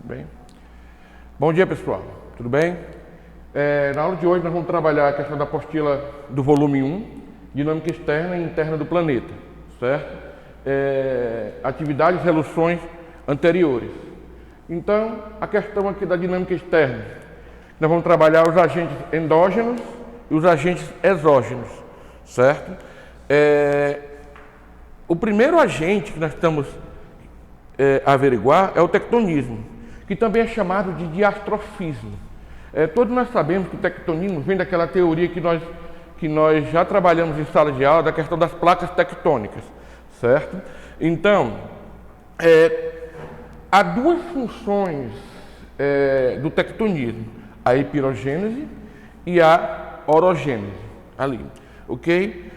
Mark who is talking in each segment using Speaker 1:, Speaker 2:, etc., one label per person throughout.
Speaker 1: Bem? Bom dia, pessoal. Tudo bem? Na aula de hoje nós vamos trabalhar a questão da apostila do volume 1, dinâmica externa e interna do planeta, certo? Atividades e resoluções anteriores. Então, a questão aqui da dinâmica externa, nós vamos trabalhar os agentes endógenos e os agentes exógenos, certo? O primeiro agente que nós estamos a averiguar é o tectonismo, que também é chamado de diastrofismo. Todos nós sabemos que o tectonismo vem daquela teoria que nós já trabalhamos em sala de aula, da questão das placas tectônicas, certo? Então, há duas funções do tectonismo, a epirogênese e a orogênese, ali, ok?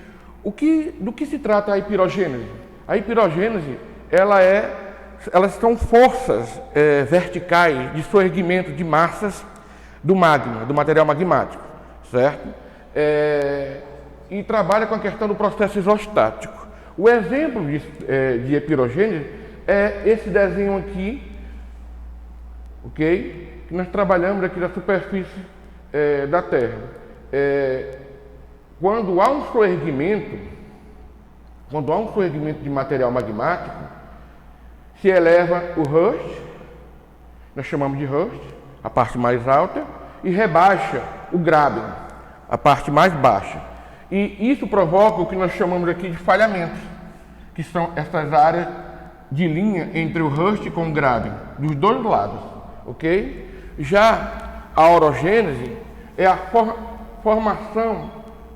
Speaker 1: Do que se trata a epirogênese? A epirogênese, elas são forças verticais de soerguimento de massas do magma, do material magmático, certo? E trabalha com a questão do processo isostático. O exemplo de epirogênese é esse desenho aqui, ok? Que nós trabalhamos aqui na superfície da Terra. Quando há um soerguimento de material magmático, se eleva o Hurst, nós chamamos de Hurst, a parte mais alta, e rebaixa o Graben, a parte mais baixa. E isso provoca o que nós chamamos aqui de falhamentos, que são essas áreas de linha entre o Hurst com o Graben, dos dois lados, ok? Já a orogênese é a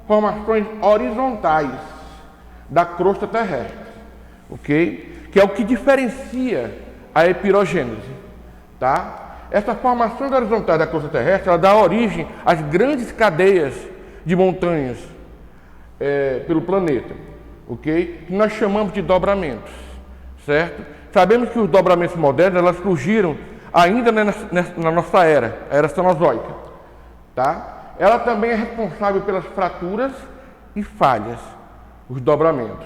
Speaker 1: formações horizontais da crosta terrestre, ok? Que é o que diferencia a epirogênese, tá? Essa formação horizontal da crosta terrestre, ela dá origem às grandes cadeias de montanhas pelo planeta, ok? Que nós chamamos de dobramentos, certo? Sabemos que os dobramentos modernos, elas surgiram ainda na nossa era, a era cenozoica, tá? Ela também é responsável pelas fraturas e falhas, os dobramentos.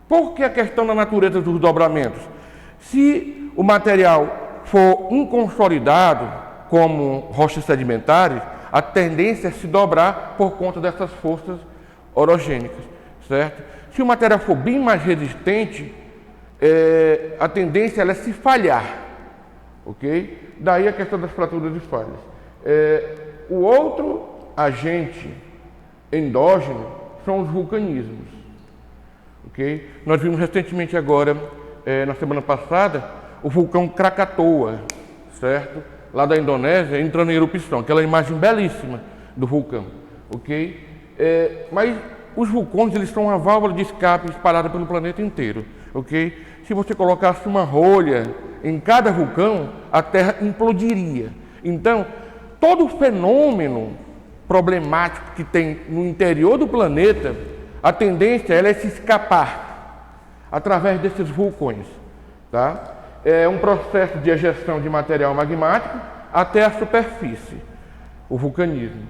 Speaker 1: Por que a questão da natureza dos dobramentos? Se o material for inconsolidado, como rochas sedimentares, a tendência é se dobrar por conta dessas forças orogênicas, certo? Se o material for bem mais resistente, a tendência é se falhar, ok? Daí a questão das fraturas e falhas. O outro agente endógeno são os vulcanismos, ok? Nós vimos recentemente agora, na semana passada, o vulcão Krakatoa, certo? Lá da Indonésia, entrando em erupção, aquela imagem belíssima do vulcão, ok? Mas os vulcões, eles são uma válvula de escape espalhada pelo planeta inteiro, ok? Se você colocasse uma rolha em cada vulcão, a Terra implodiria. Então, todo fenômeno problemático que tem no interior do planeta, a tendência é se escapar através desses vulcões, tá? É um processo de ejeção de material magmático até a superfície, o vulcanismo.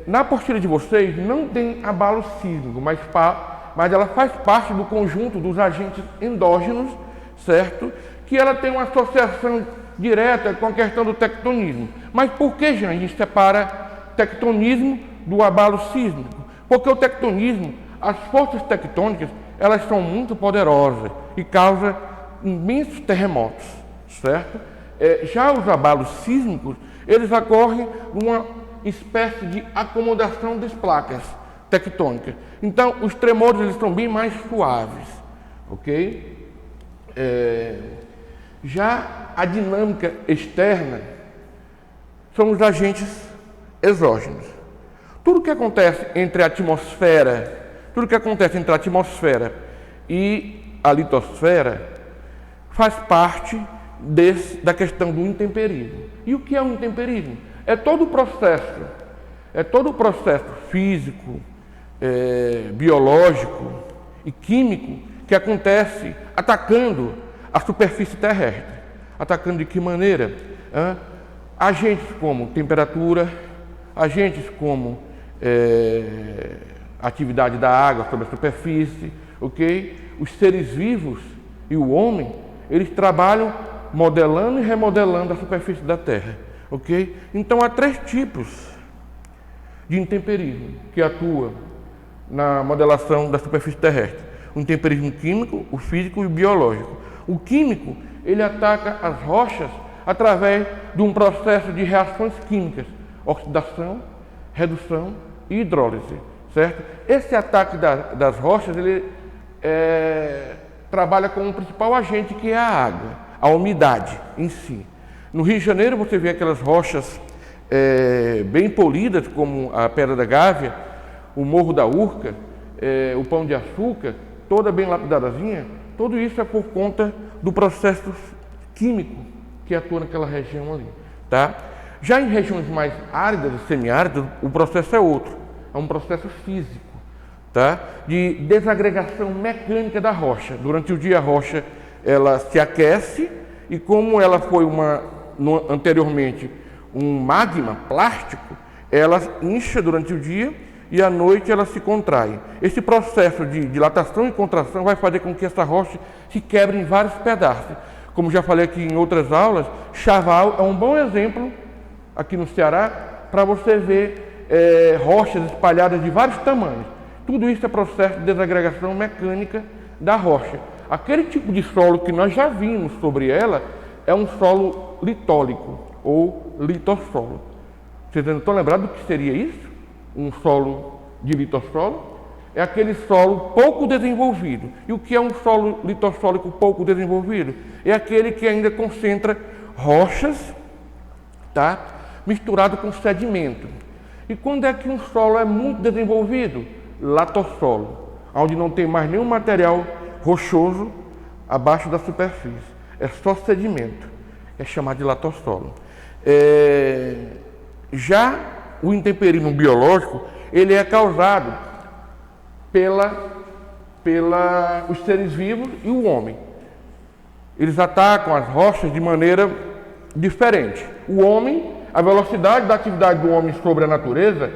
Speaker 1: Na apostila de vocês não tem abalo sísmico, mas ela faz parte do conjunto dos agentes endógenos, certo? Que ela tem uma associação direta com a questão do tectonismo. Mas por que, gente, a gente separa tectonismo do abalo sísmico? Porque o tectonismo, as forças tectônicas, elas são muito poderosas e causam imensos terremotos, certo? Já os abalos sísmicos, eles ocorrem numa espécie de acomodação das placas tectônicas. Então, os tremores, eles são bem mais suaves, ok? Já a dinâmica externa são os agentes exógenos. Tudo que acontece entre a atmosfera e a litosfera faz parte da questão do intemperismo. E o que é o intemperismo? É todo o processo físico, biológico e químico que acontece atacando a superfície terrestre. Atacando de que maneira? Agentes como temperatura, agentes como atividade da água sobre a superfície, ok? Os seres vivos e o homem, eles trabalham modelando e remodelando a superfície da Terra, ok? Então há 3 tipos de intemperismo que atua na modelação da superfície terrestre: o intemperismo químico, o físico e o biológico. O químico, ele ataca as rochas através de um processo de reações químicas, oxidação, redução e hidrólise, certo? Esse ataque das rochas, ele trabalha com o principal agente, que é a água, a umidade em si. No Rio de Janeiro você vê aquelas rochas bem polidas, como a Pedra da Gávea, o Morro da Urca, o Pão de Açúcar, toda bem lapidadazinha. Tudo isso é por conta do processo químico que atua naquela região ali, tá? Já em regiões mais áridas e semiáridas, o processo é outro, é um processo físico, tá? De desagregação mecânica da rocha. Durante o dia a rocha ela se aquece, e como ela foi anteriormente um magma plástico, ela incha durante o dia e à noite ela se contrai. Esse processo de dilatação e contração vai fazer com que essa rocha se quebre em vários pedaços. Como já falei aqui em outras aulas, Chaval é um bom exemplo aqui no Ceará para você ver rochas espalhadas de vários tamanhos. Tudo isso é processo de desagregação mecânica da rocha. Aquele tipo de solo que nós já vimos sobre ela é um solo litólico ou litossolo. Vocês não estão lembrados do que seria isso? Um solo de litossolo? É aquele solo pouco desenvolvido. E o que é um solo litossólico pouco desenvolvido? É aquele que ainda concentra rochas, tá? Misturado com sedimento. E quando é que um solo é muito desenvolvido? Latossolo, onde não tem mais nenhum material rochoso abaixo da superfície. É só sedimento. É chamado de latossolo. Já o intemperismo biológico, ele é causado pelos seres vivos e o homem. Eles atacam as rochas de maneira diferente. O homem, a velocidade da atividade do homem sobre a natureza,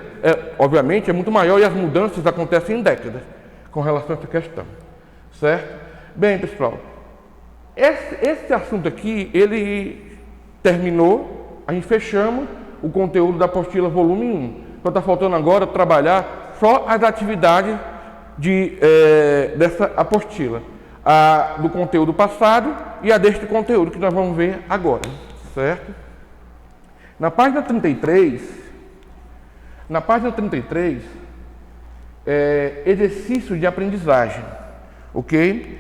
Speaker 1: obviamente, é muito maior, e as mudanças acontecem em décadas com relação a essa questão, certo? Bem, pessoal, esse assunto aqui, ele terminou, a gente fechamos o conteúdo da apostila volume 1. Então está faltando agora trabalhar só as atividades dessa apostila, a do conteúdo passado e a deste conteúdo que nós vamos ver agora, certo? Na página 33, exercício de aprendizagem, ok?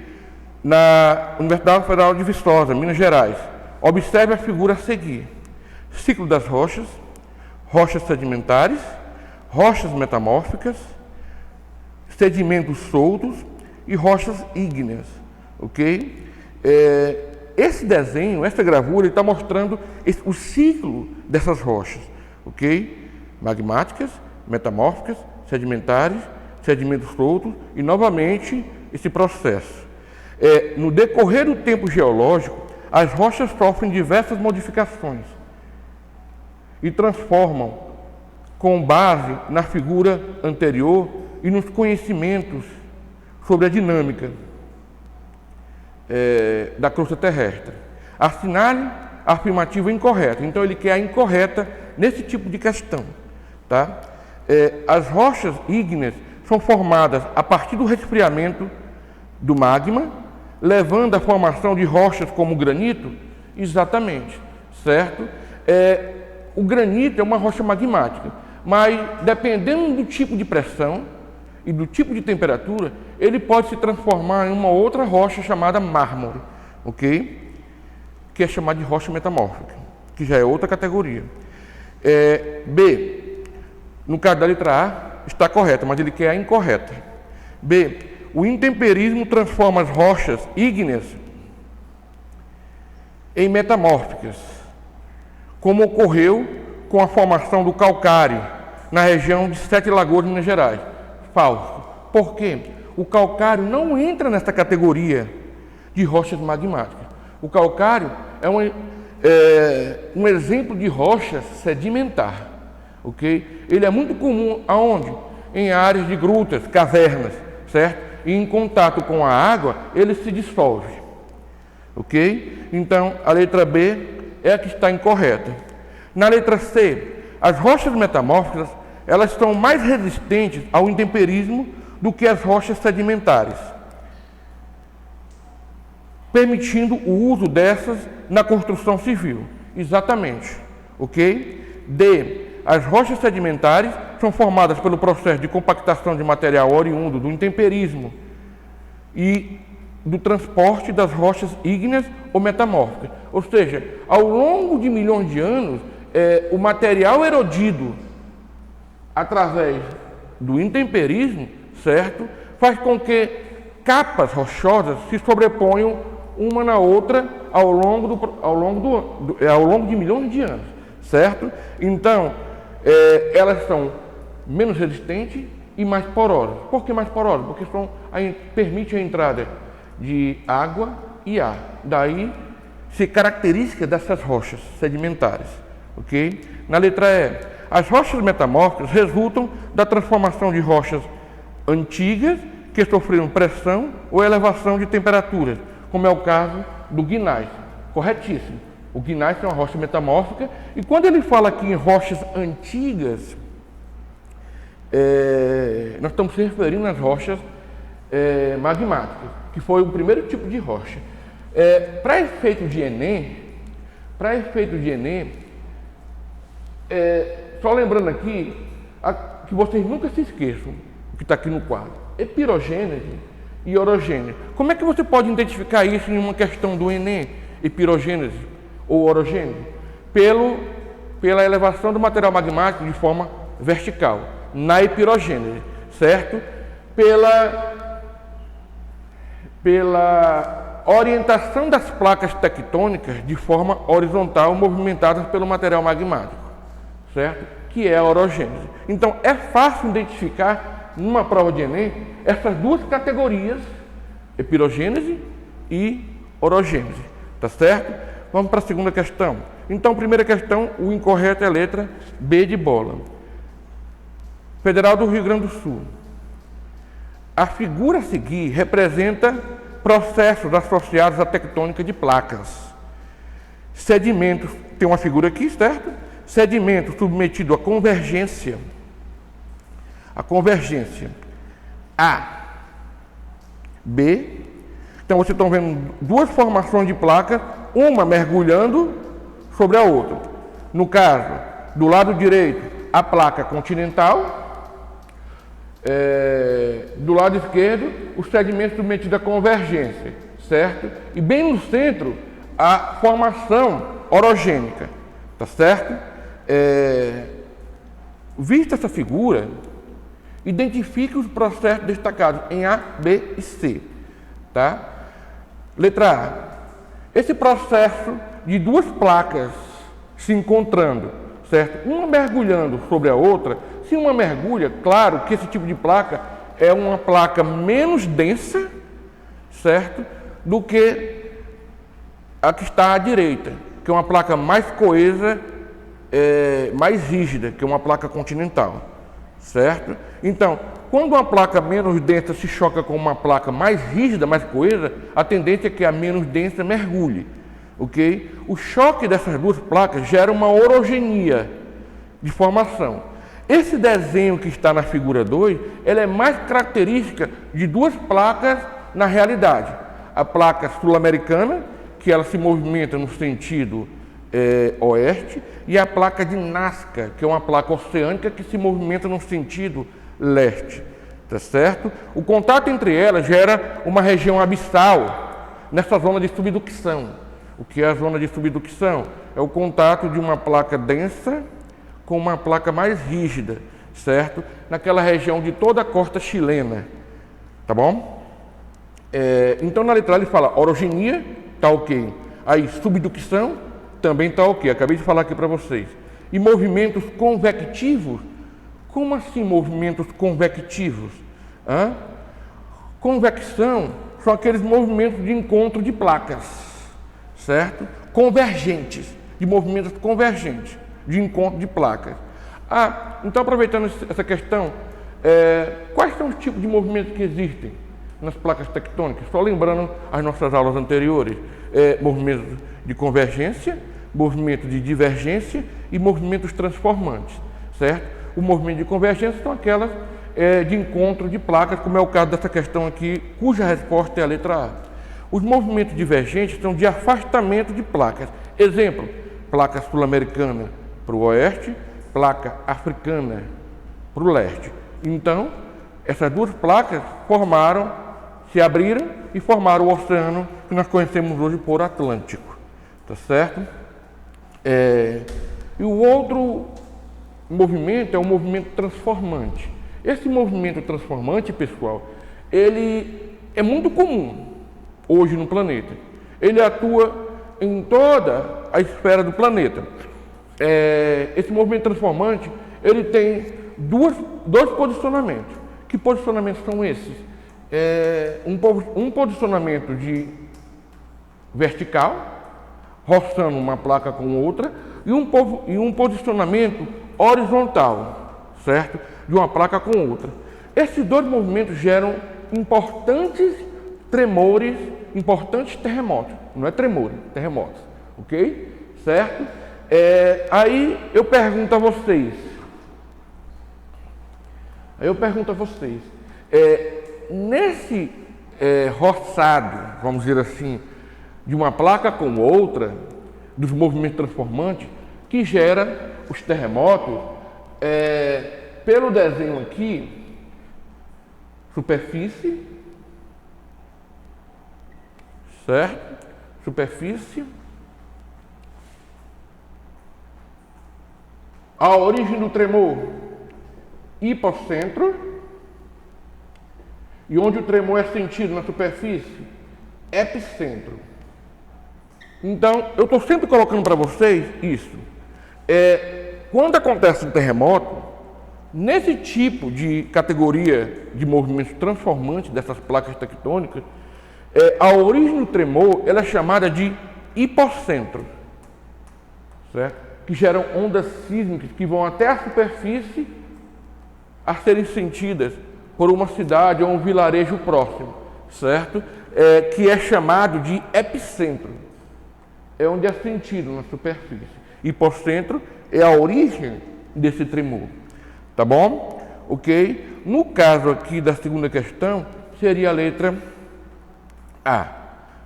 Speaker 1: Na Universidade Federal de Viçosa, Minas Gerais. Observe a figura a seguir: ciclo das rochas, rochas sedimentares, rochas metamórficas, sedimentos soltos e rochas ígneas, ok? Esse desenho, essa gravura, está mostrando o ciclo dessas rochas, ok? Magmáticas, metamórficas, sedimentares, sedimentos soltos e, novamente, esse processo. No decorrer do tempo geológico, as rochas sofrem diversas modificações e transformam com base na figura anterior e nos conhecimentos sobre a dinâmica da crosta terrestre. Assinale a afirmativa incorreta. Então ele quer a incorreta nesse tipo de questão, tá? As rochas ígneas são formadas a partir do resfriamento do magma, levando à formação de rochas como o granito. Exatamente, certo? O granito é uma rocha magmática, mas dependendo do tipo de pressão e do tipo de temperatura, ele pode se transformar em uma outra rocha chamada mármore, ok? Que é chamada de rocha metamórfica, que já é outra categoria. B, no caso da letra A, está correta, mas ele quer a incorreta. B, o intemperismo transforma as rochas ígneas em metamórficas, como ocorreu com a formação do calcário na região de Sete Lagoas, Minas Gerais. Falso. Por quê? O calcário não entra nessa categoria de rochas magmáticas. O calcário é um exemplo de rocha sedimentar, ok? Ele é muito comum aonde? Em áreas de grutas, cavernas, certo? E em contato com a água, ele se dissolve, ok? Então, a letra B é a que está incorreta. Na letra C, as rochas metamórficas, elas são mais resistentes ao intemperismo do que as rochas sedimentares, permitindo o uso dessas na construção civil. Exatamente, ok? D, as rochas sedimentares são formadas pelo processo de compactação de material oriundo do intemperismo e do transporte das rochas ígneas ou metamórficas. Ou seja, ao longo de milhões de anos, o material erodido através do intemperismo, certo, faz com que capas rochosas se sobreponham uma na outra ao longo de milhões de anos, certo? Então, elas são menos resistentes e mais porosas. Por que mais porosas? Porque permite a entrada de água e ar. Daí, se característica dessas rochas sedimentares, ok? Na letra E, as rochas metamórficas resultam da transformação de rochas antigas que sofreram pressão ou elevação de temperaturas, como é o caso do gneiss. Corretíssimo. O gneiss é uma rocha metamórfica, e quando ele fala aqui em rochas antigas, nós estamos se referindo às rochas magmáticas, que foi o primeiro tipo de rocha. Para efeito de Enem, só lembrando aqui, que vocês nunca se esqueçam o que está aqui no quadro: epirogênese e orogênese. Como é que você pode identificar isso em uma questão do Enem? Epirogênese ou orogênese? Pela elevação do material magmático de forma vertical, na epirogênese, certo? Pela orientação das placas tectônicas de forma horizontal movimentadas pelo material magmático, certo? Que é a orogênese. Então, é fácil identificar, numa prova de Enem, essas duas categorias, epirogênese e orogênese, tá certo? Vamos para a segunda questão. Então, primeira questão, o incorreto é a letra B de bola. Federal do Rio Grande do Sul. A figura a seguir representa processos associados à tectônica de placas. Sedimentos, tem uma figura aqui, certo? Sedimento submetido à convergência. A convergência A, B. Então, vocês estão vendo duas formações de placas, uma mergulhando sobre a outra. No caso, do lado direito, a placa continental. Do lado esquerdo, o sedimento submetido à convergência, certo? E bem no centro, a formação orogênica, tá certo? Vista essa figura, identifique os processos destacados em A, B e C, tá? Letra A. Esse processo de duas placas se encontrando, certo? Uma mergulhando sobre a outra. Se uma mergulha, claro que esse tipo de placa é uma placa menos densa, certo? Do que a que está à direita, que é uma placa mais coesa, mais rígida, que é uma placa continental, certo? Então, quando uma placa menos densa se choca com uma placa mais rígida, mais coesa, a tendência é que a menos densa mergulhe, ok? O choque dessas duas placas gera uma orogenia de formação. Esse desenho que está na figura 2, ela é mais característica de duas placas na realidade. A placa sul-americana, que ela se movimenta no sentido oeste, e a placa de Nazca, que é uma placa oceânica que se movimenta no sentido leste, tá certo? O contato entre elas gera uma região abissal nessa zona de subducção. O que é a zona de subducção? É o contato de uma placa densa com uma placa mais rígida, certo? Naquela região de toda a costa chilena, tá bom? Então, na letra A ele fala orogenia, tá ok. Aí, subducção, também tá ok. Acabei de falar aqui para vocês. E movimentos convectivos? Como assim movimentos convectivos? Convecção são aqueles movimentos de encontro de placas, certo? Convergentes, de movimentos convergentes, de encontro de placas. Então, aproveitando essa questão, quais são os tipos de movimentos que existem? nas placas tectônicas? Só lembrando as nossas aulas anteriores, movimentos de convergência, movimento de divergência e movimentos transformantes, certo? O movimento de convergência são aquelas de encontro de placas, como é o caso dessa questão aqui, cuja resposta é a letra A. Os movimentos divergentes são de afastamento de placas. Exemplo, placa sul-americana para o oeste, placa africana para o leste. Então, essas duas placas se abriram e formaram o oceano que nós conhecemos hoje por Atlântico. Tá certo? E o outro movimento é o movimento transformante. Esse movimento transformante, pessoal, ele é muito comum hoje no planeta. Ele atua em toda a esfera do planeta. Esse movimento transformante, ele tem dois posicionamentos. Que posicionamentos são esses? Um posicionamento de vertical, roçando uma placa com outra, e um posicionamento horizontal, certo? De uma placa com outra. Esses dois movimentos geram importantes tremores, importantes terremotos. Não é tremores, terremotos, ok? Certo? Aí eu pergunto a vocês, nesse roçado, vamos dizer assim, de uma placa com outra, dos movimentos transformantes, que gera os terremotos, pelo desenho aqui, superfície, certo? Superfície. A origem do tremor, hipocentro. E onde o tremor é sentido na superfície, epicentro. Então, eu estou sempre colocando para vocês isso. Quando acontece um terremoto, nesse tipo de categoria de movimentos transformantes dessas placas tectônicas, a origem do tremor ela é chamada de hipocentro, certo? Que geram ondas sísmicas que vão até a superfície a serem sentidas por uma cidade ou um vilarejo próximo, certo? Que é chamado de epicentro. É onde é sentido na superfície. Hipocentro é a origem desse tremor. Tá bom? Ok? No caso aqui da segunda questão, seria a letra A.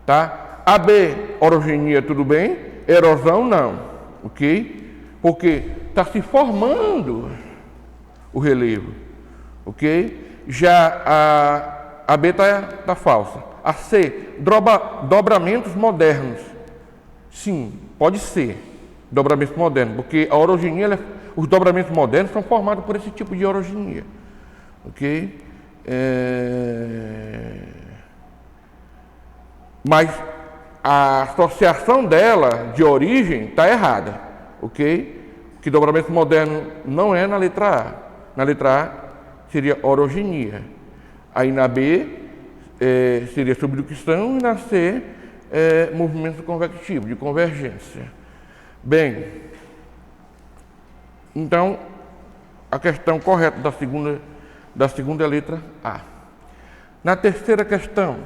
Speaker 1: Tá? AB, orogenia, tudo bem? Erosão, não. Ok? Porque está se formando o relevo. Ok? Já a B está falsa. A C, dobramentos modernos. Sim, pode ser dobramentos modernos, porque a orogenia, os dobramentos modernos são formados por esse tipo de orogenia. Ok? Mas a associação dela de origem está errada. Ok? Que dobramento moderno não é na letra A. Na letra A seria orogenia. Aí na B seria subducção e na C movimento convectivo, de convergência. Bem, então a questão correta da segunda é a letra A. Na terceira questão,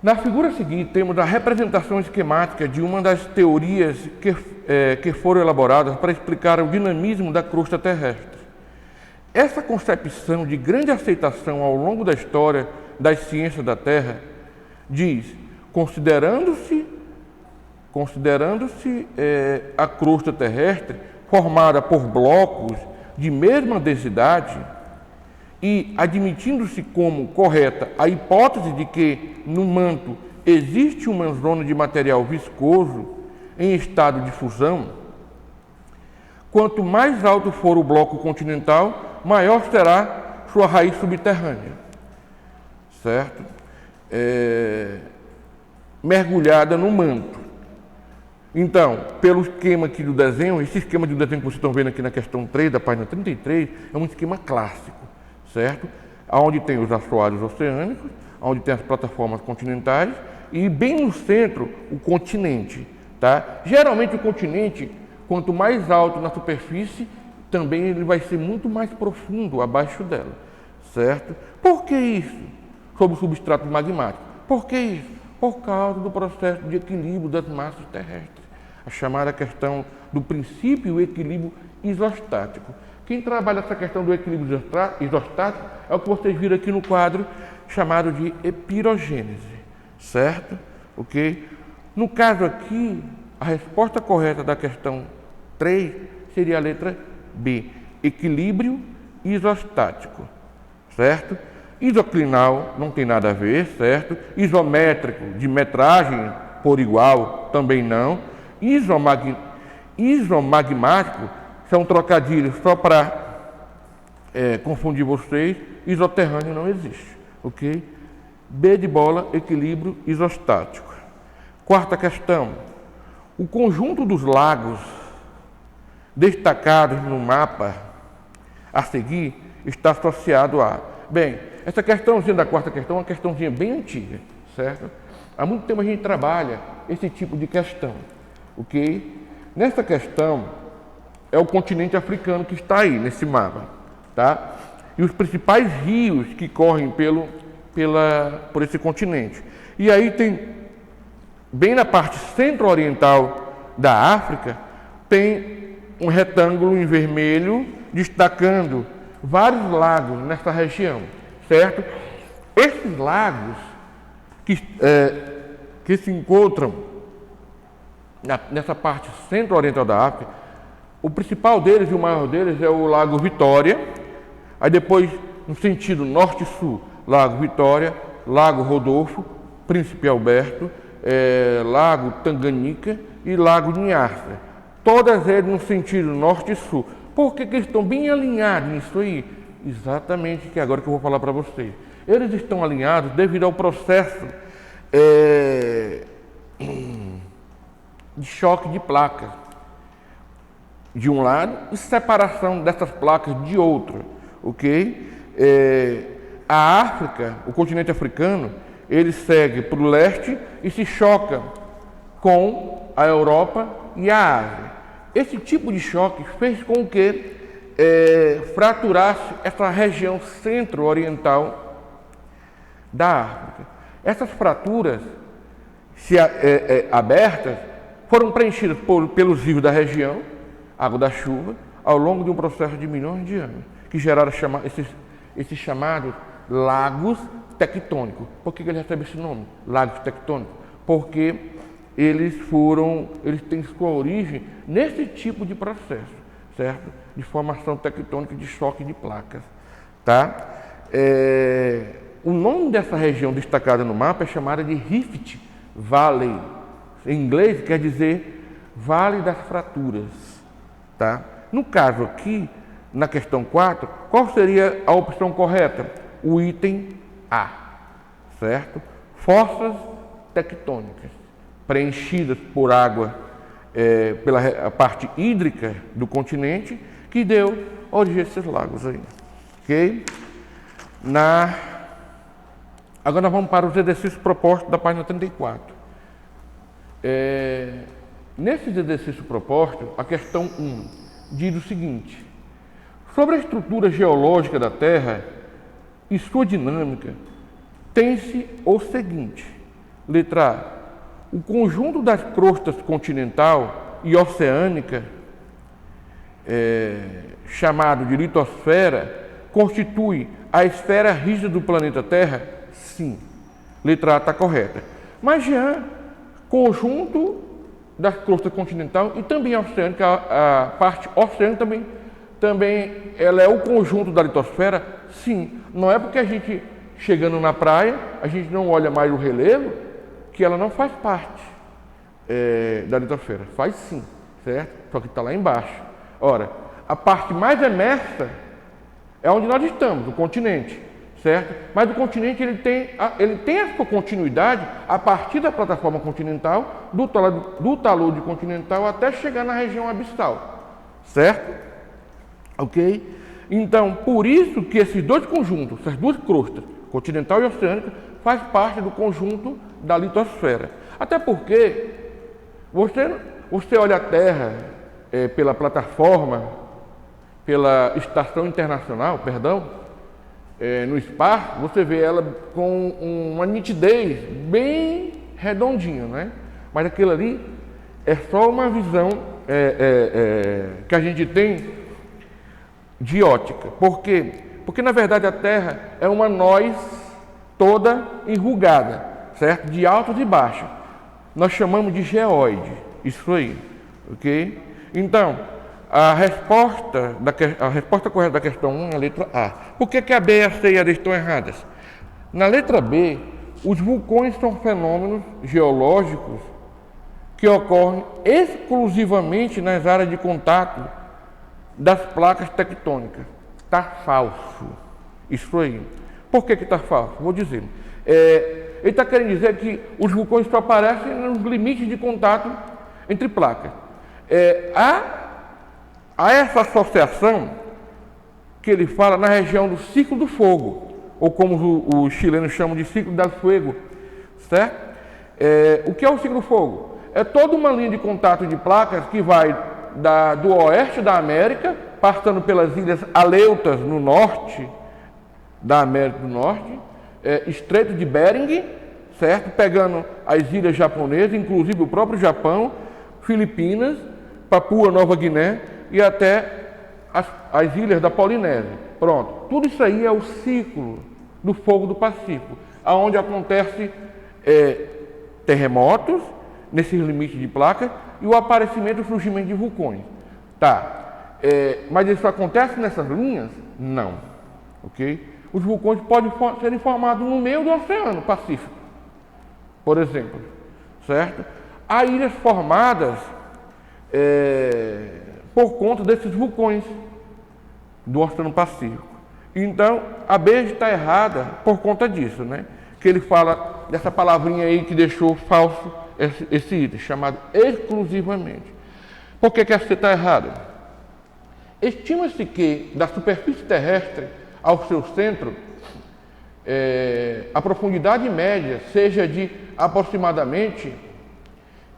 Speaker 1: na figura seguinte temos a representação esquemática de uma das teorias que foram elaboradas para explicar o dinamismo da crosta terrestre. Essa concepção de grande aceitação ao longo da história das ciências da Terra diz, considerando-se a crosta terrestre formada por blocos de mesma densidade e admitindo-se como correta a hipótese de que no manto existe uma zona de material viscoso em estado de fusão, quanto mais alto for o bloco continental, maior será sua raiz subterrânea, certo? Mergulhada no manto. Então, pelo esquema aqui do desenho, esse esquema do desenho que vocês estão vendo aqui na questão 3, da página 33, é um esquema clássico, certo? Onde tem os assoalhos oceânicos, onde tem as plataformas continentais e bem no centro o continente, tá? Geralmente o continente, quanto mais alto na superfície, também ele vai ser muito mais profundo abaixo dela, certo? Por que isso? sobre o substrato magmático. Por que isso? Por causa do processo de equilíbrio das massas terrestres, a chamada questão do princípio equilíbrio isostático. Quem trabalha essa questão do equilíbrio isostático é o que vocês viram aqui no quadro chamado de epirogênese, certo? Ok? No caso aqui, a resposta correta da questão 3 seria a letra B, equilíbrio isostático, certo? Isoclinal não tem nada a ver, certo? Isométrico, de metragem por igual, também não. Isomagmático são trocadilhos só para confundir vocês. Isoterrâneo não existe, ok? B de bola, equilíbrio isostático. Quarta questão. O conjunto dos lagos destacados no mapa a seguir está associado a... Bem, essa questãozinha da quarta questão é uma questãozinha bem antiga, certo? Há muito tempo a gente trabalha esse tipo de questão, ok? Nessa questão é o continente africano que está aí nesse mapa, tá? E os principais rios que correm por esse continente. E aí tem, bem na parte centro-oriental da África, tem um retângulo em vermelho destacando vários lagos nessa região, certo? Esses lagos que se encontram nessa parte centro-oriental da África, o principal deles e o maior deles é o Lago Vitória, aí depois, no sentido norte-sul, Lago Vitória, Lago Rodolfo, Príncipe Alberto, Lago Tanganica e Lago Niassa. Todas elas no sentido norte e sul. Por que eles estão bem alinhados nisso aí? Exatamente, que é agora que eu vou falar para vocês. Eles estão alinhados devido ao processo de choque de placas de um lado e separação dessas placas de outro, ok? A África, o continente africano, ele segue para o leste e se choca com a Europa e a Ásia. Esse tipo de choque fez com que fraturasse essa região centro-oriental da África. Essas fraturas abertas foram preenchidas pelos rios da região, água da chuva, ao longo de um processo de milhões de anos, que geraram esses chamados lagos tectônicos. Por que eles recebem esse nome? Lagos tectônicos. Porque eles têm sua origem nesse tipo de processo, certo? De formação tectônica de choque de placas, tá? O nome dessa região destacada no mapa é chamada de Rift Valley. Em inglês quer dizer Vale das Fraturas, tá? No caso aqui, na questão 4, qual seria a opção correta? O item A, certo? Fossas tectônicas, preenchidas por água pela parte hídrica do continente, que deu origem a esses lagos aí, ok? Agora nós vamos para os exercícios propostos da página 34. Nesses exercícios propostos, a questão 1 diz o seguinte: sobre a estrutura geológica da Terra e sua dinâmica, tem-se o seguinte. Letra A. O conjunto das crostas continental e oceânica, chamado de litosfera, constitui a esfera rígida do planeta Terra? Sim. Letra A está correta. Mas já conjunto das crostas continental e também a oceânica, a parte oceânica também ela é o conjunto da litosfera? Sim. Não é porque a gente, chegando na praia, a gente não olha mais o relevo, que ela não faz parte da litosfera. Faz sim, certo? Só que está lá embaixo. Ora, a parte mais emersa é onde nós estamos, o continente, certo? Mas o continente ele tem a sua continuidade a partir da plataforma continental, do talude continental até chegar na região abissal, certo? Ok? Então, por isso que esses dois conjuntos, essas duas crostas, continental e oceânica, faz parte do conjunto da litosfera. Até porque você olha a Terra pela plataforma, pela estação internacional, no espaço, você vê ela com uma nitidez bem redondinha, né? Mas aquilo ali é só uma visão que a gente tem de ótica. Por quê? Porque na verdade a Terra é uma noz toda enrugada, certo? De altos e baixos. Nós chamamos de geóide, isso aí, ok? Então, a resposta correta da questão 1 é a letra A. Por que a B, a C e a D estão erradas? Na letra B, os vulcões são fenômenos geológicos que ocorrem exclusivamente nas áreas de contato das placas tectônicas. Está falso. Isso aí. Por que está falso? Vou dizer. Ele está querendo dizer que os vulcões só aparecem nos limites de contato entre placas. Há essa associação que ele fala na região do ciclo do fogo, ou como os chilenos chamam de ciclo del fuego, certo? O que é o ciclo do fogo? É toda uma linha de contato de placas que vai do oeste da América, passando pelas ilhas Aleutas no norte da América do Norte, Estreito de Bering, certo? Pegando as ilhas japonesas, inclusive o próprio Japão, Filipinas, Papua Nova Guiné e até as ilhas da Polinésia. Pronto. Tudo isso aí é o ciclo do fogo do Pacífico, aonde acontece terremotos nesses limites de placas e o aparecimento e o surgimento de vulcões. Tá. Mas isso acontece nessas linhas? Não. Ok? Os vulcões podem serem formados no meio do Oceano Pacífico, por exemplo. Certo? Há ilhas formadas por conta desses vulcões do Oceano Pacífico. Então, a B está errada por conta disso, né? Que ele fala dessa palavrinha aí que deixou falso esse item, chamado exclusivamente. Por que a C está errada? Estima-se que da superfície terrestre ao seu centro, a profundidade média seja de aproximadamente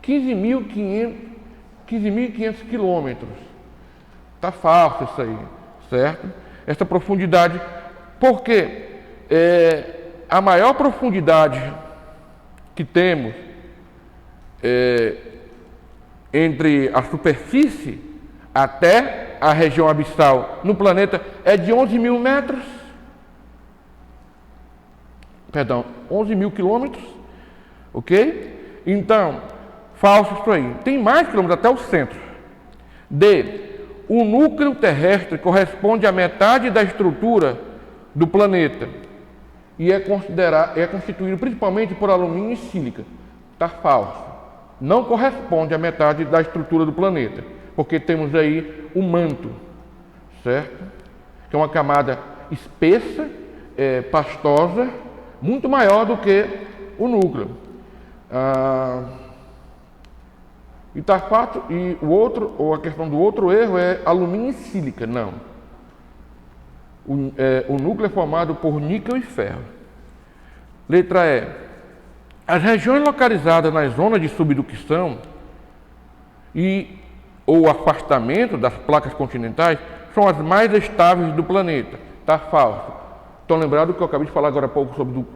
Speaker 1: 15.500 quilômetros. Está falso isso aí, certo? Essa profundidade, porque a maior profundidade que temos entre a superfície até a região abissal no planeta é de 11.000 metros. Perdão, 11.000 quilômetros, ok? Então, falso isso aí. Tem mais quilômetros até o centro. D. O núcleo terrestre corresponde à metade da estrutura do planeta e é constituído principalmente por alumínio e sílica. Está falso. Não corresponde à metade da estrutura do planeta, porque temos aí o manto, certo? Que é uma camada espessa, pastosa, muito maior do que o núcleo. E tá fato, e a questão do outro erro é alumínio e sílica. Não. O núcleo é formado por níquel e ferro. Letra E. As regiões localizadas nas zonas de subducção ou afastamento das placas continentais são as mais estáveis do planeta. Está falso. Estão lembrados que eu acabei de falar agora há pouco sobre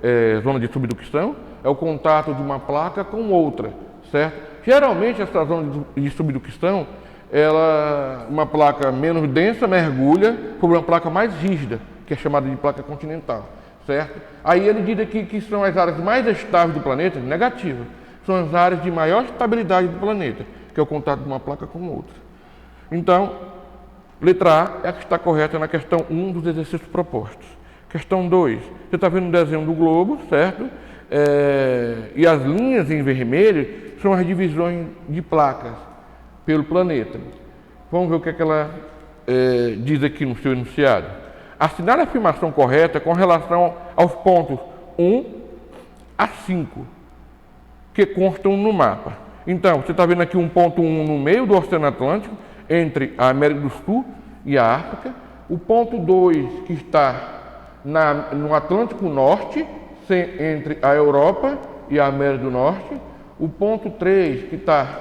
Speaker 1: zona de subducção? É o contato de uma placa com outra, certo? Geralmente essa zona de subducção, uma placa menos densa mergulha por uma placa mais rígida, que é chamada de placa continental, certo? Aí ele diz aqui que são as áreas mais estáveis do planeta, negativa. São as áreas de maior estabilidade do planeta, que é o contato de uma placa com outra. Então, letra A é a que está correta na questão 1 dos exercícios propostos. Questão 2, você está vendo o desenho do globo, certo? E as linhas em vermelho são as divisões de placas pelo planeta. Vamos ver o que é que ela diz aqui no seu enunciado. Assinar a afirmação correta com relação aos pontos 1 a 5 que constam no mapa. Então, você está vendo aqui um ponto 1 no meio do Oceano Atlântico, entre a América do Sul e a África. O ponto 2 que está no Atlântico Norte, entre a Europa e a América do Norte. O ponto 3 que está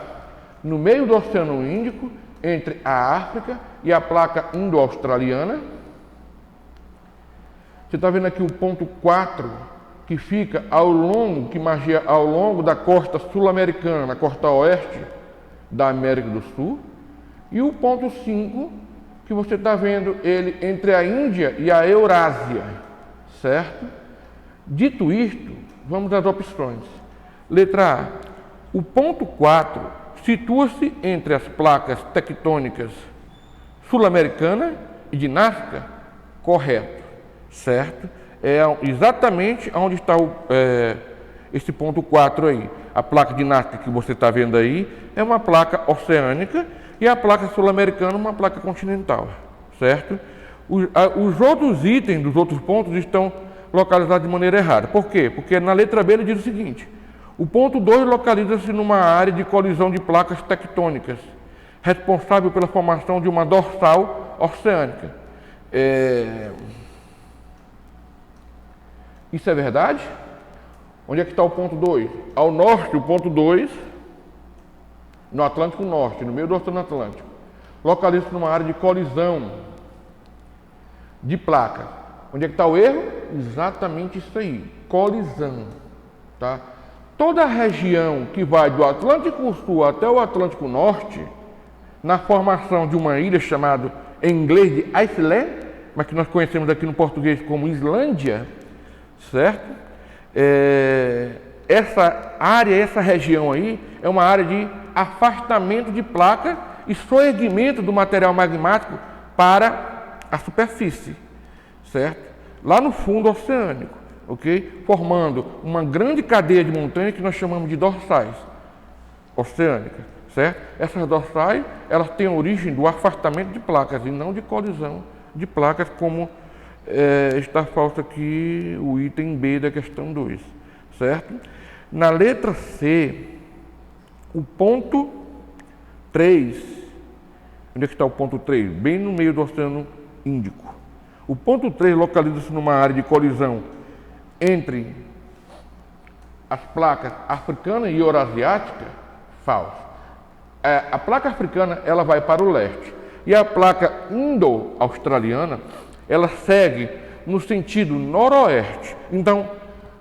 Speaker 1: no meio do Oceano Índico, entre a África e a placa indo-australiana. Você está vendo aqui o ponto 4, que fica ao longo, que margeia ao longo da costa sul-americana, na costa oeste da América do Sul. E o ponto 5, que você está vendo ele entre a Índia e a Eurásia, certo? Dito isto, vamos às opções. Letra A. O ponto 4 situa-se entre as placas tectônicas sul-americana e de Nazca? Correto, certo? É exatamente onde está esse ponto 4 aí. A placa de Nazca que você está vendo aí é uma placa oceânica e a placa sul-americana uma placa continental, certo? Os outros itens dos outros pontos estão localizados de maneira errada. Por quê? Porque na letra B ele diz o seguinte: o ponto 2 localiza-se numa área de colisão de placas tectônicas, responsável pela formação de uma dorsal oceânica. Isso é verdade? Onde é que está o ponto 2? Ao norte, o ponto 2, no Atlântico Norte, no meio do Oceano Atlântico. Localiza-se numa área de colisão de placas. Onde é que está o erro? Exatamente isso aí, colisão. Tá? Toda a região que vai do Atlântico Sul até o Atlântico Norte, na formação de uma ilha chamada em inglês de Iceland, mas que nós conhecemos aqui no português como Islândia, certo? Essa área, essa região aí, é uma área de afastamento de placa e soerguimento do material magmático para a superfície, certo? Lá no fundo oceânico, ok? Formando uma grande cadeia de montanhas que nós chamamos de dorsais oceânicas, certo? Essas dorsais, elas têm origem do afastamento de placas e não de colisão de placas, como está falso aqui o item B da questão 2, certo? Na letra C, o ponto 3, onde é que está o ponto 3? Bem no meio do Oceano Índico. O ponto 3 localiza-se numa área de colisão entre as placas africana e eurasiática? Falso. A placa africana, ela vai para o leste, e a placa indo-australiana, ela segue no sentido noroeste. Então,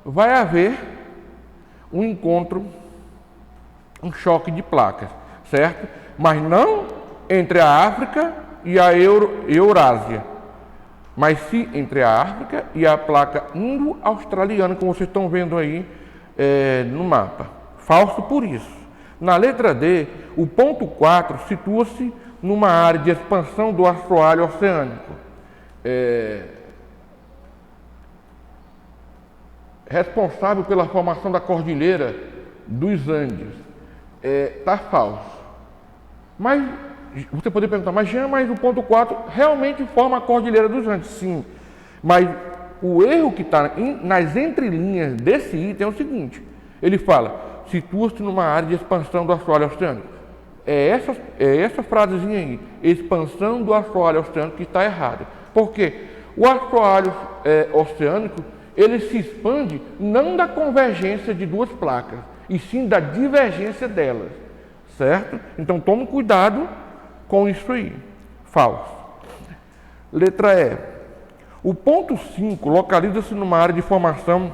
Speaker 1: vai haver um encontro, um choque de placas, certo? Mas não entre a África e a Eurásia, mas sim entre a África e a placa indo-australiana, como vocês estão vendo aí no mapa. Falso por isso. Na letra D, o ponto 4 situa-se numa área de expansão do assoalho oceânico, responsável pela formação da Cordilheira dos Andes. Está falso. Mas você poderia perguntar, mas Jean, mas o ponto 4 realmente forma a Cordilheira dos Andes? Sim, mas o erro que está nas entrelinhas desse item é o seguinte: ele fala, situa-se numa área de expansão do assoalho oceânico. Essa frasezinha aí, expansão do assoalho oceânico, que está errada. Por quê? O assoalho oceânico, ele se expande não da convergência de duas placas, e sim da divergência delas, certo? Então tome cuidado com isso aí. Falso. Letra E. O ponto 5 localiza-se numa área de formação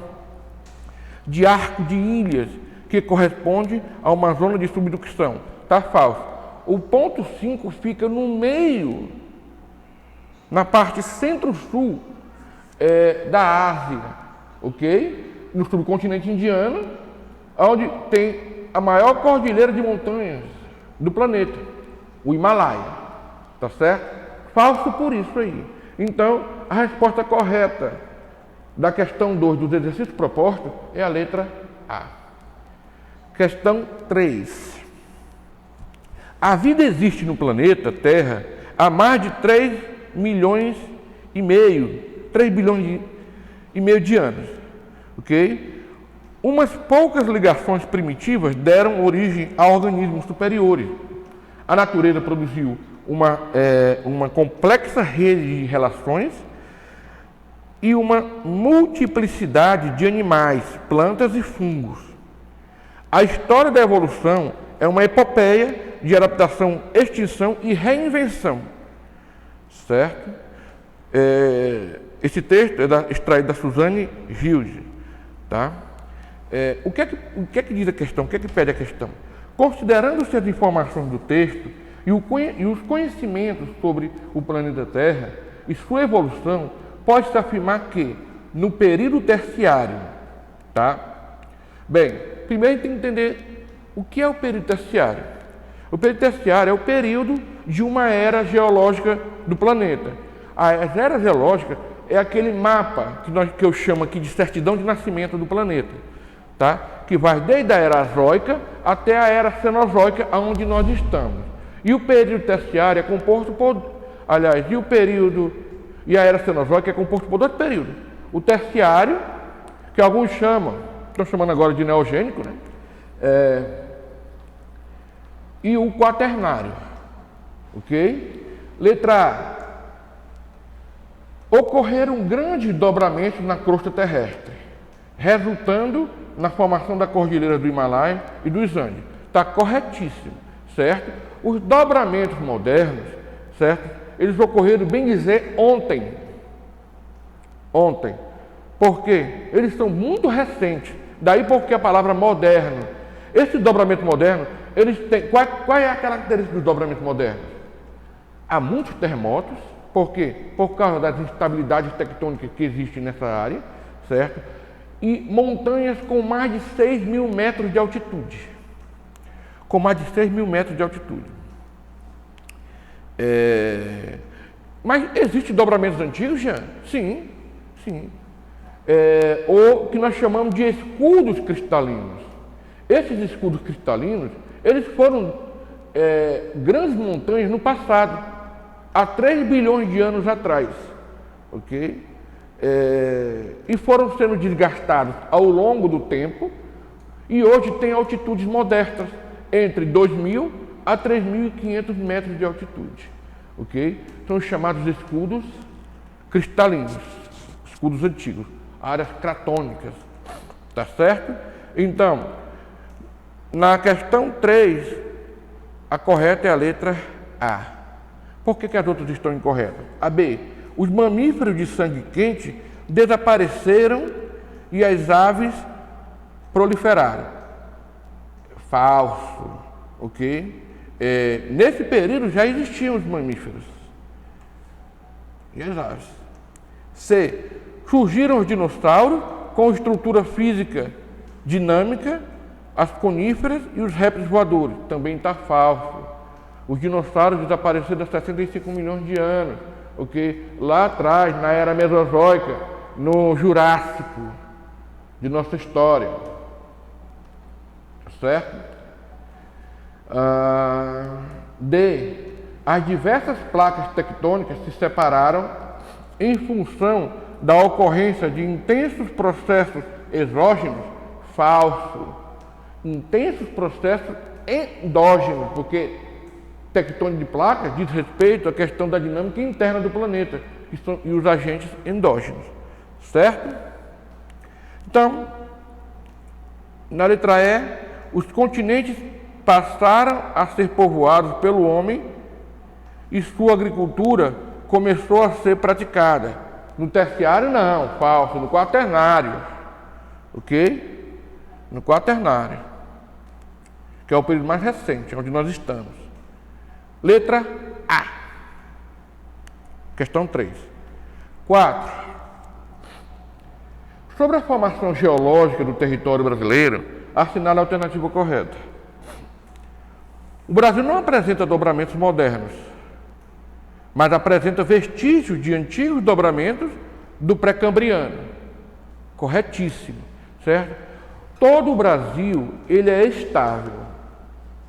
Speaker 1: de arco de ilhas, que corresponde a uma zona de subducção. Está falso. O ponto 5 fica no meio, na parte centro-sul da Ásia, ok? No subcontinente indiano, onde tem a maior cordilheira de montanhas do planeta, o Himalaia, tá certo? Falso por isso aí. Então, a resposta correta da questão 2 dos exercícios propostos é a letra A. Questão 3. A vida existe no planeta Terra há mais de 3 bilhões e meio de anos, ok? Umas poucas ligações primitivas deram origem a organismos superiores. A natureza produziu uma complexa rede de relações e uma multiplicidade de animais, plantas e fungos. A história da evolução é uma epopeia de adaptação, extinção e reinvenção, certo? Esse texto é extraído da Suzanne Hilde, tá? O que é que diz a questão? O que é que pede a questão? Considerando-se as informações do texto e os conhecimentos sobre o planeta Terra e sua evolução, pode-se afirmar que, no período terciário, tá? Bem, primeiro a gente tem que entender o que é o período terciário. O período terciário é o período de uma era geológica do planeta. A era geológica é aquele mapa que eu chamo aqui de certidão de nascimento do planeta, tá? Que vai desde a era azoica até a era cenozoica, onde nós estamos. E o período terciário é composto por, aliás, e a era cenozoica é composto por dois períodos. O terciário, que alguns estão chamando agora de neogênico, né? E o quaternário, ok? Letra A. Ocorreram grandes dobramentos na crosta terrestre, resultando na formação da cordilheira do Himalaia e dos Andes. Está corretíssimo, certo? Os dobramentos modernos, certo? Eles ocorreram, bem dizer, ontem. Ontem. Por quê? Eles são muito recentes. Daí porque a palavra moderno. Esse dobramento moderno, eles têm. Qual é a característica dos dobramentos modernos? Há muitos terremotos. Por quê? Por causa das instabilidades tectônicas que existem nessa área, certo? E montanhas com mais de 6.000 metros de altitude. Com mais de 6.000 metros de altitude. Mas existem dobramentos antigos, Jean? Sim, sim. Ou que nós chamamos de escudos cristalinos. Esses escudos cristalinos, eles foram grandes montanhas no passado, há 3 bilhões de anos atrás, ok? E foram sendo desgastados ao longo do tempo e hoje tem altitudes modestas, entre 2.000 a 3.500 metros de altitude, ok? São os chamados escudos cristalinos, escudos antigos, áreas cratônicas, tá certo? Então, na questão 3, a correta é a letra A. Por que as outras estão incorretas? A B. Os mamíferos de sangue quente desapareceram e as aves proliferaram. Falso, ok? Nesse período já existiam os mamíferos e as aves. C. Surgiram os dinossauros com estrutura física dinâmica, as coníferas e os répteis voadores. Também está falso. Os dinossauros desapareceram há 65 milhões de anos, ok? Lá atrás, na era mesozoica, no Jurássico de nossa história, certo? D. As diversas placas tectônicas se separaram em função da ocorrência de intensos processos exógenos. Falso. Intensos processos endógenos, porque tectônica de placas diz respeito à questão da dinâmica interna do planeta e os agentes endógenos, certo? Então, na letra E, os continentes passaram a ser povoados pelo homem e sua agricultura começou a ser praticada. No terciário não, falso, no quaternário, ok? No quaternário, que é o período mais recente, onde nós estamos. Letra A. Questão 3. 4. Sobre a formação geológica do território brasileiro, assinale a alternativa correta. O Brasil não apresenta dobramentos modernos, mas apresenta vestígios de antigos dobramentos do pré-cambriano. Corretíssimo, certo? Todo o Brasil, ele é estável.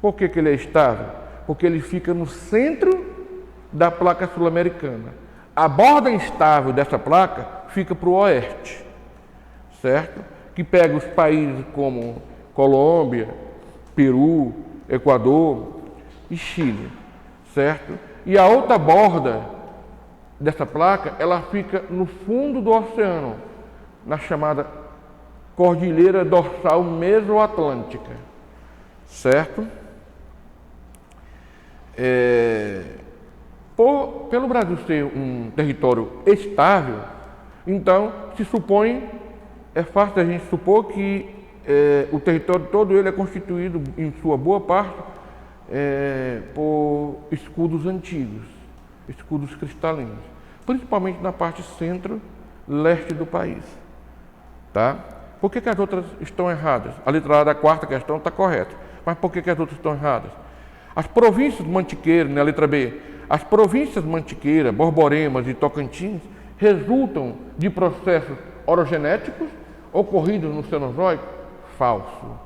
Speaker 1: Por que ele é estável? Porque ele fica no centro da placa sul-americana. A borda instável dessa placa fica para o oeste, certo? Que pega os países como Colômbia, Peru, Equador e Chile, certo? E a outra borda dessa placa, ela fica no fundo do oceano, na chamada Cordilheira Dorsal Mesoatlântica, certo? Pelo Brasil ser um território estável, Então, se supõe, é fácil a gente supor que o território todo ele é constituído, em sua boa parte, por escudos antigos, escudos cristalinos, principalmente na parte centro-leste do país. Tá? Por que as outras estão erradas? A letra A da quarta questão está correta, mas por que as outras estão erradas? As províncias Mantiqueira, na letra B, as províncias Mantiqueira, Borboremas e Tocantins resultam de processos orogenéticos ocorridos no Cenozoico? Falso.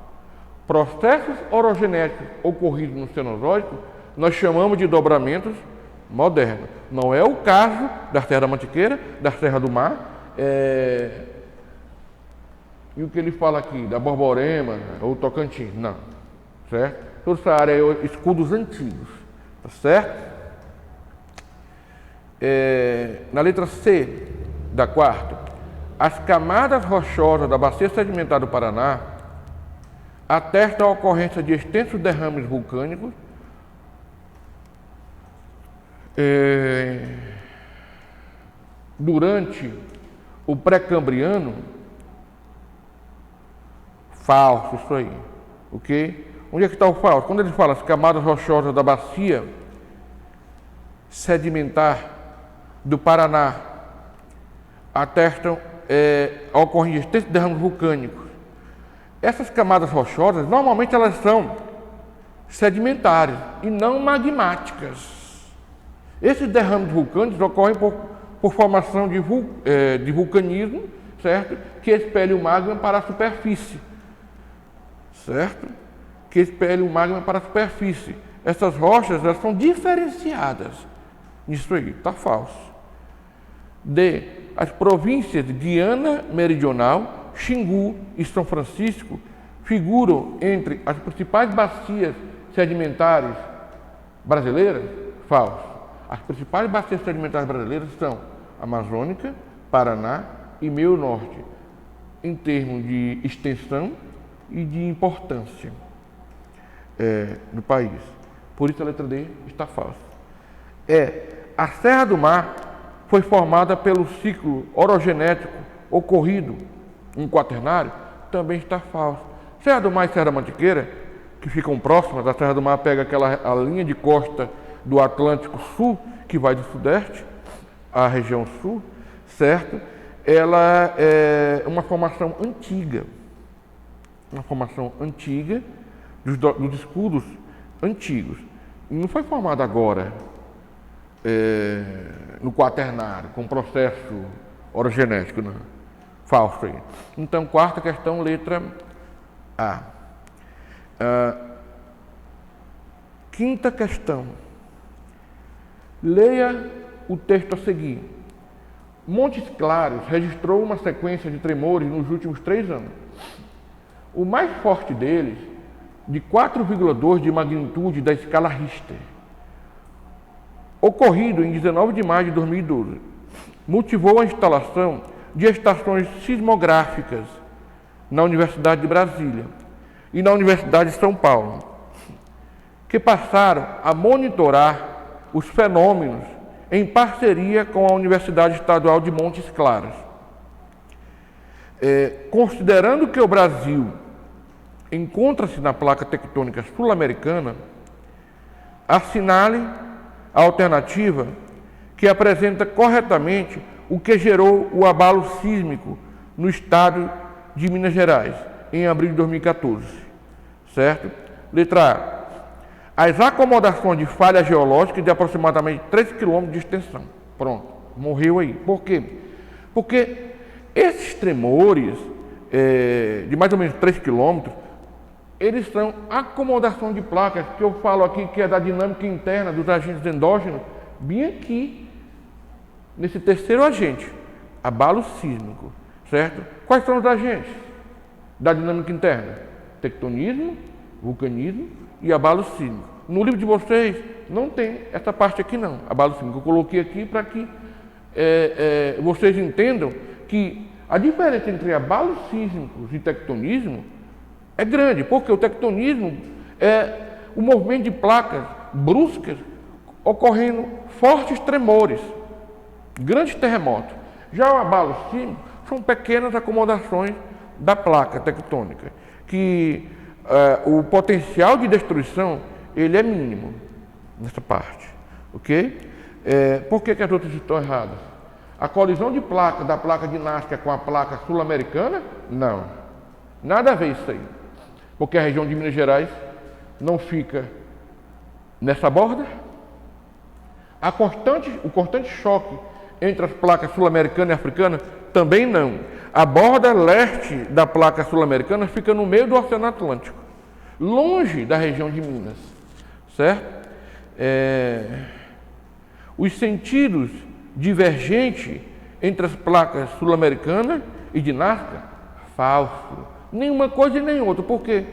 Speaker 1: Processos orogenéticos ocorridos no Cenozoico nós chamamos de dobramentos modernos. Não é o caso da Serra da Mantiqueira, da Serra do Mar, e o que ele fala aqui, da Borborema ou Tocantins, não. Certo? Toda essa área é escudos antigos. Tá certo? Na letra C da quarta, as camadas rochosas da bacia sedimentar do Paraná atestam a ocorrência de extensos derrames vulcânicos durante o pré-cambriano. Falso isso aí, ok? Onde é que está o falso? Quando ele fala as camadas rochosas da bacia sedimentar do Paraná atestam a ocorrência de extensos derrames vulcânicos. Essas camadas rochosas, normalmente elas são sedimentares e não magmáticas. Esses derrames vulcânicos ocorrem por formação de vulcanismo, certo? Que expele o magma para a superfície, certo? Que expele o magma para a superfície. Essas rochas, elas são diferenciadas. Isso aí, está falso. D. As províncias de Guiana Meridional, Xingu e São Francisco figuram entre as principais bacias sedimentares brasileiras? Falso. As principais bacias sedimentares brasileiras são Amazônica, Paraná e Meio Norte, em termos de extensão e de importância no país. Por isso a letra D está falsa. A Serra do Mar foi formada pelo ciclo orogenético ocorrido em Quaternário? Também está falso. Serra do Mar e Serra da Mantiqueira, que ficam próximas, a Serra do Mar pega a linha de costa do Atlântico Sul, que vai do Sudeste, a região Sul, certo? Ela é uma formação antiga, dos escudos antigos. Não foi formada agora, no Quaternário, com processo orogenético, não. Falso aí. Então, quarta questão, letra A. Quinta questão. Leia o texto a seguir. Montes Claros registrou uma sequência de tremores nos últimos 3 anos. O mais forte deles, de 4,2 de magnitude da escala Richter, ocorrido em 19 de maio de 2012, motivou a instalação de estações sismográficas na Universidade de Brasília e na Universidade de São Paulo, que passaram a monitorar os fenômenos em parceria com a Universidade Estadual de Montes Claros. Considerando que o Brasil encontra-se na placa tectônica sul-americana, assinale a alternativa que apresenta corretamente o que gerou o abalo sísmico no estado de Minas Gerais, em abril de 2014. Certo? Letra A. As acomodações de falha geológica de aproximadamente 3 km de extensão. Pronto, morreu aí. Por quê? Porque esses tremores de mais ou menos 3 km, eles são acomodação de placas, que eu falo aqui que é da dinâmica interna dos agentes endógenos, bem aqui, nesse terceiro agente, abalo sísmico, certo? Quais são os agentes da dinâmica interna? Tectonismo, vulcanismo e abalo sísmico. No livro de vocês não tem essa parte aqui não, abalo sísmico. Eu coloquei aqui para que vocês entendam que a diferença entre abalos sísmicos e tectonismo é grande, porque o tectonismo é o movimento de placas bruscas ocorrendo fortes tremores, grandes terremotos. Já o abalo sísmico são pequenas acomodações da placa tectônica, que o potencial de destruição ele é mínimo nessa parte, ok? Por que as outras estão erradas? A colisão de placa da placa de Nazca com a placa sul-americana? Não, nada a ver isso aí, porque a região de Minas Gerais não fica nessa borda. O constante choque entre as placas sul-americana e africana também não. A borda leste da placa sul-americana fica no meio do Oceano Atlântico, longe da região de Minas, certo? Os sentidos divergentes entre as placas sul-americana e de Nazca, falso. Nenhuma coisa e nem outra. Por quê?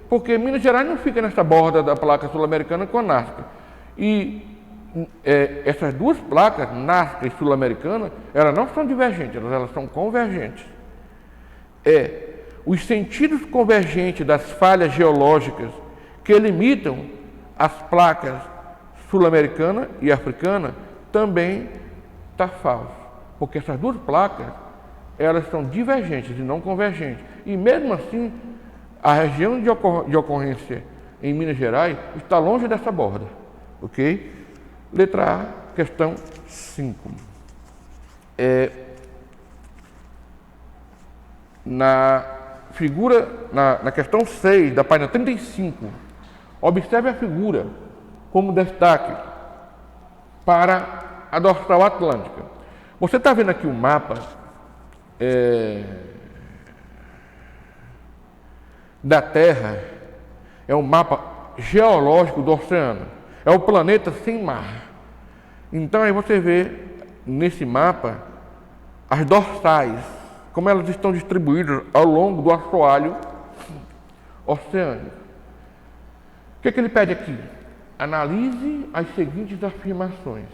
Speaker 1: Porque Minas Gerais não fica nessa borda da placa sul-americana com a Nazca. E essas duas placas, Nazca e sul-americana, elas não são divergentes, elas são convergentes. Os sentidos convergentes das falhas geológicas que limitam as placas sul-americana e africana também está falso, porque essas duas placas elas são divergentes e não convergentes. E mesmo assim, a região de ocorrência em Minas Gerais está longe dessa borda, ok? Letra A, questão 5. Na figura, na questão 6 da página 35, observe a figura como destaque para a dorsal atlântica. Você está vendo aqui o mapa da Terra, é um mapa geológico do oceano, é o planeta sem mar. Então aí você vê nesse mapa as dorsais, como elas estão distribuídas ao longo do assoalho oceânico. O que ele pede aqui? Analise as seguintes afirmações.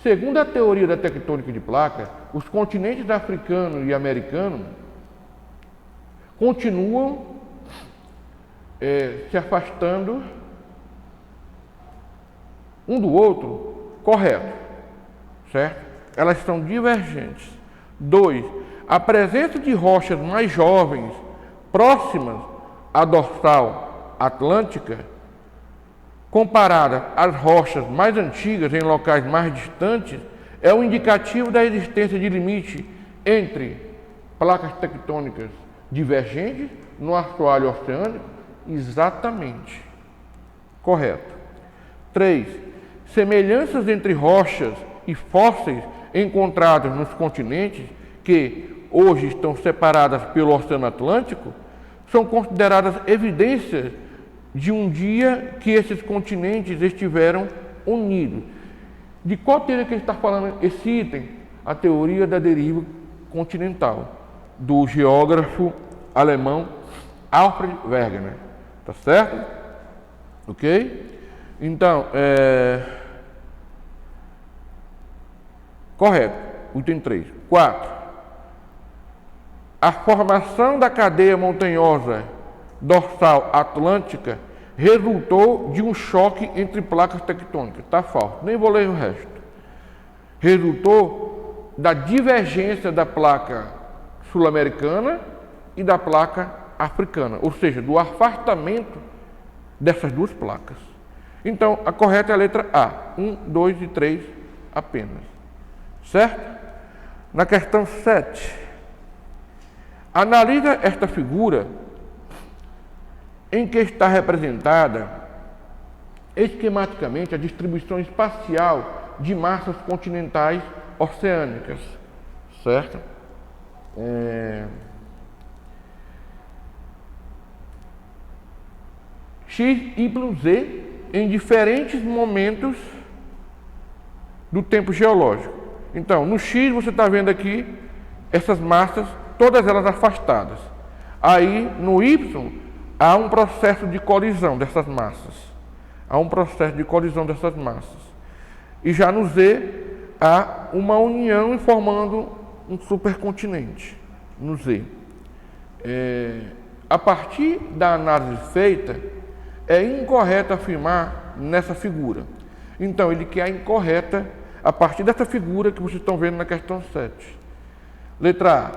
Speaker 1: Segundo a teoria da tectônica de placas, os continentes africano e americano continuam se afastando um do outro, correto, certo? Elas são divergentes. 2. A presença de rochas mais jovens próximas à dorsal atlântica, comparada às rochas mais antigas em locais mais distantes, é um indicativo da existência de limite entre placas tectônicas divergentes no assoalho oceânico. Exatamente. Correto. 3. Semelhanças entre rochas e fósseis encontrados nos continentes que hoje estão separadas pelo Oceano Atlântico são consideradas evidências de um dia que esses continentes estiveram unidos. De qual teoria que ele está falando esse item? A teoria da deriva continental, do geógrafo alemão Alfred Wegener. Tá certo? Ok? Então, correto. Item 3. 4. A formação da cadeia montanhosa dorsal atlântica resultou de um choque entre placas tectônicas. Está falso. Nem vou ler o resto. Resultou da divergência da placa sul-americana e da placa africana, ou seja, do afastamento dessas duas placas. Então, a correta é a letra A. 1, 2 e 3 apenas. Certo? Na questão 7, analisa esta figura em que está representada esquematicamente a distribuição espacial de massas continentais oceânicas, certo? X, Y, Z em diferentes momentos do tempo geológico. Então, no X você está vendo aqui essas massas, todas elas afastadas. Aí, no Y, há um processo de colisão dessas massas. Há um processo de colisão dessas massas. E já no Z, há uma união formando um supercontinente, no Z. A partir da análise feita, é incorreto afirmar nessa figura. Então, ele quer a incorreta a partir dessa figura que vocês estão vendo na questão 7. Letra A.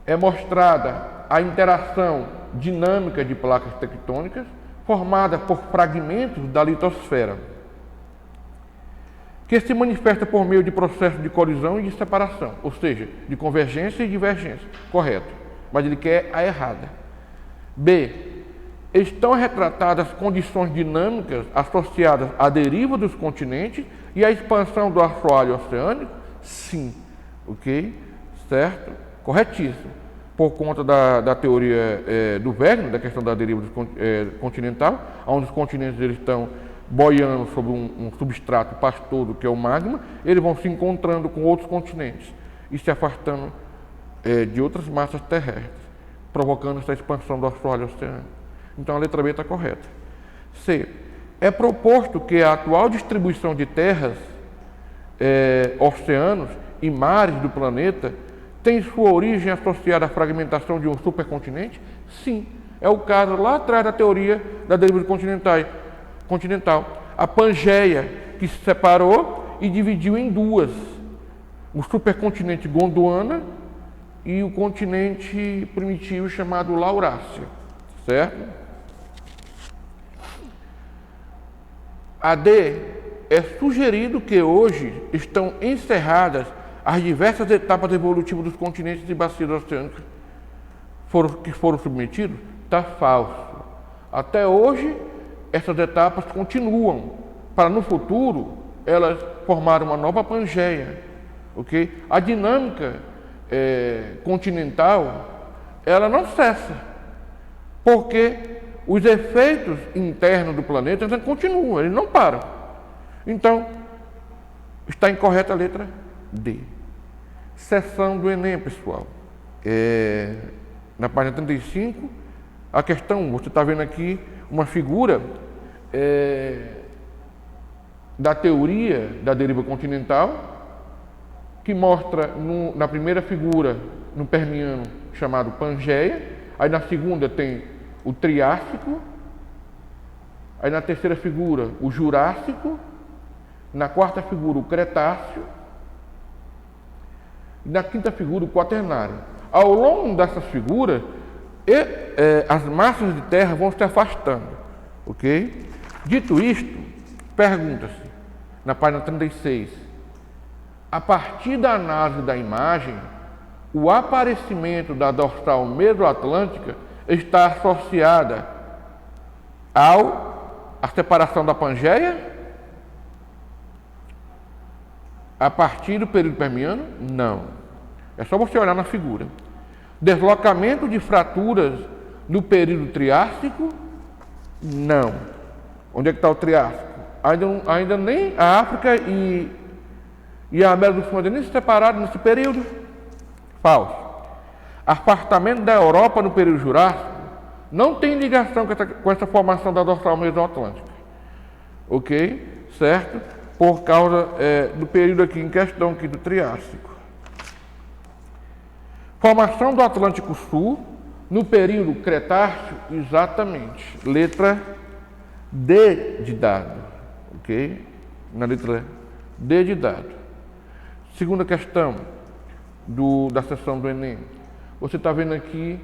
Speaker 1: É mostrada a interação dinâmica de placas tectônicas formada por fragmentos da litosfera, que se manifesta por meio de processos de colisão e de separação, ou seja, de convergência e divergência. Correto. Mas ele quer a errada. B. Estão retratadas condições dinâmicas associadas à deriva dos continentes e à expansão do assoalho oceânico? Sim. Ok? Certo? Corretíssimo. Por conta da teoria do Wegener, da questão da deriva continental, onde os continentes eles estão boiando sobre um substrato pastoso, que é o magma, eles vão se encontrando com outros continentes e se afastando de outras massas terrestres, provocando essa expansão do assoalho oceânico. Então a letra B está correta. C. É proposto que a atual distribuição de terras, oceanos e mares do planeta tem sua origem associada à fragmentação de um supercontinente? Sim. É o caso lá atrás da teoria da deriva continental. A Pangeia, que se separou e dividiu em duas. O supercontinente Gondwana e o continente primitivo chamado Laurásia. Certo? A D. É sugerido que hoje estão encerradas as diversas etapas evolutivas dos continentes e bacias oceânicas que foram submetidos. Está falso. Até hoje, essas etapas continuam, para no futuro elas formarem uma nova Pangeia. Okay? A dinâmica continental, ela não cessa, porque os efeitos internos do planeta eles continuam, eles não param. Então, está incorreta a letra D. Seção do Enem, pessoal. Na página 35, a questão, você está vendo aqui uma figura da teoria da deriva continental, que mostra na primeira figura, no Permiano, chamado Pangeia, aí na segunda tem o Triássico, aí na terceira figura o Jurássico, na quarta figura o Cretáceo, e na quinta figura o Quaternário. Ao longo dessas figuras, as massas de terra vão se afastando, ok? Dito isto, pergunta-se, na página 36, a partir da análise da imagem, o aparecimento da dorsal mesoatlântica está associada à separação da Pangeia? A partir do período Permiano? Não. É só você olhar na figura. Deslocamento de fraturas no período Triássico? Não. Onde é que está o Triássico? Ainda nem a África e a América do Sul nem se separaram nesse período? Falso. Afastamento da Europa no período Jurássico não tem ligação com essa formação da dorsal mesoatlântica. Ok? Certo? Por causa do período aqui em questão, aqui do Triássico. Formação do Atlântico Sul no período Cretáceo, exatamente. Letra D de dado. Ok? Na letra D de dado. Segunda questão da seção do Enem. Você está vendo aqui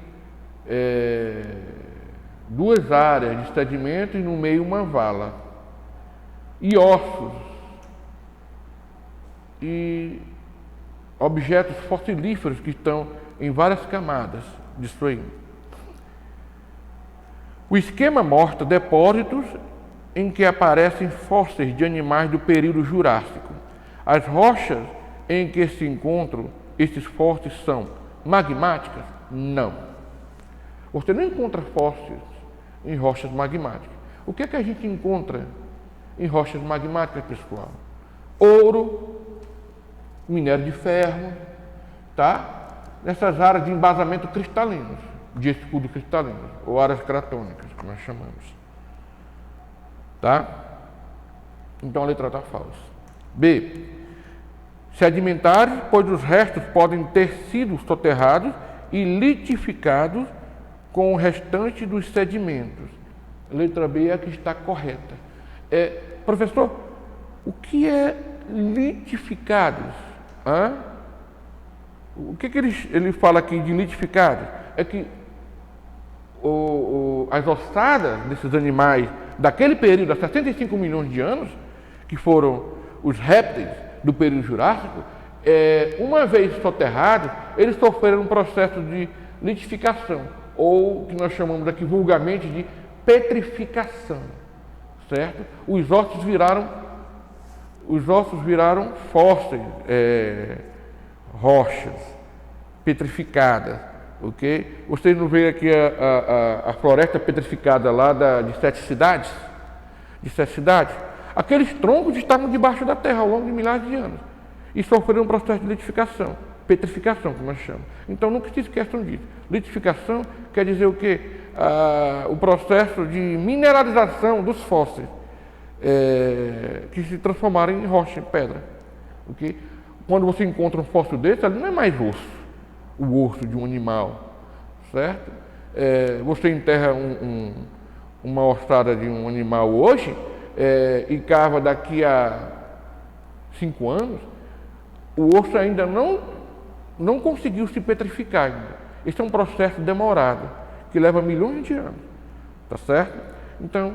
Speaker 1: duas áreas de sedimento e no meio uma vala. E ossos. E objetos fossilíferos que estão em várias camadas disso aí. O esquema mostra depósitos em que aparecem fósseis de animais do período Jurássico. As rochas em que se encontram esses fósseis são magmáticas? Não. Você não encontra fósseis em rochas magmáticas. O que é que a gente encontra em rochas magmáticas, pessoal? Ouro, minério de ferro, tá? Nessas áreas de embasamento cristalinos, de escudo cristalino, ou áreas cratônicas, que nós chamamos. Tá? Então a letra está falsa. B. Sedimentares, pois os restos podem ter sido soterrados e litificados com o restante dos sedimentos. Letra B é a que está correta. Professor, o que é litificados? O que ele fala aqui de litificados? É que as ossadas desses animais daquele período, há 65 milhões de anos, que foram os répteis do período Jurássico, uma vez soterrados, eles sofreram um processo de litificação, ou que nós chamamos aqui vulgarmente de petrificação, certo? Os ossos viraram fósseis, rochas petrificadas, ok? Vocês não veem aqui a floresta petrificada lá de Sete Cidades? Aqueles troncos estavam debaixo da terra ao longo de milhares de anos e sofreram um processo de litificação, petrificação, como nós chamamos. Então nunca se esqueçam disso. Litificação quer dizer o quê? O processo de mineralização dos fósseis que se transformaram em rocha, em pedra. Okay? Quando você encontra um fóssil desse, ali não é mais osso, o osso de um animal, certo? Você enterra uma ossada de um animal hoje e cava daqui a 5 anos, o osso ainda não conseguiu se petrificar ainda. Esse é um processo demorado, que leva milhões de anos, tá certo? Então,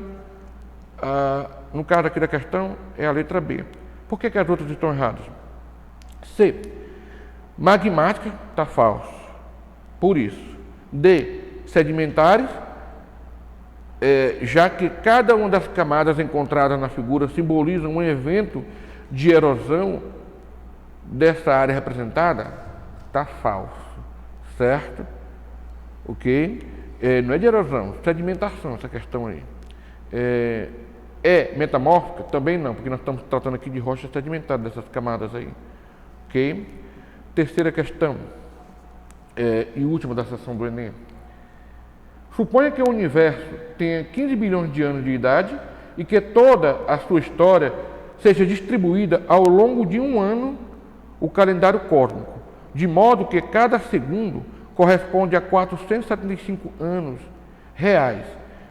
Speaker 1: no caso aqui da questão, é a letra B. Por que as outras estão erradas? C. Magmática, está falso. Por isso. D. Sedimentares, já que cada uma das camadas encontradas na figura simboliza um evento de erosão dessa área representada, está falso. Certo? Ok? Não é de erosão, sedimentação essa questão aí. Metamórfica? Também não, porque nós estamos tratando aqui de rochas sedimentares, dessas camadas aí. Ok? Terceira questão, e última da sessão do Enem. Suponha que o universo tenha 15 bilhões de anos de idade e que toda a sua história seja distribuída ao longo de um ano, o calendário cósmico, de modo que cada segundo corresponde a 475 anos reais.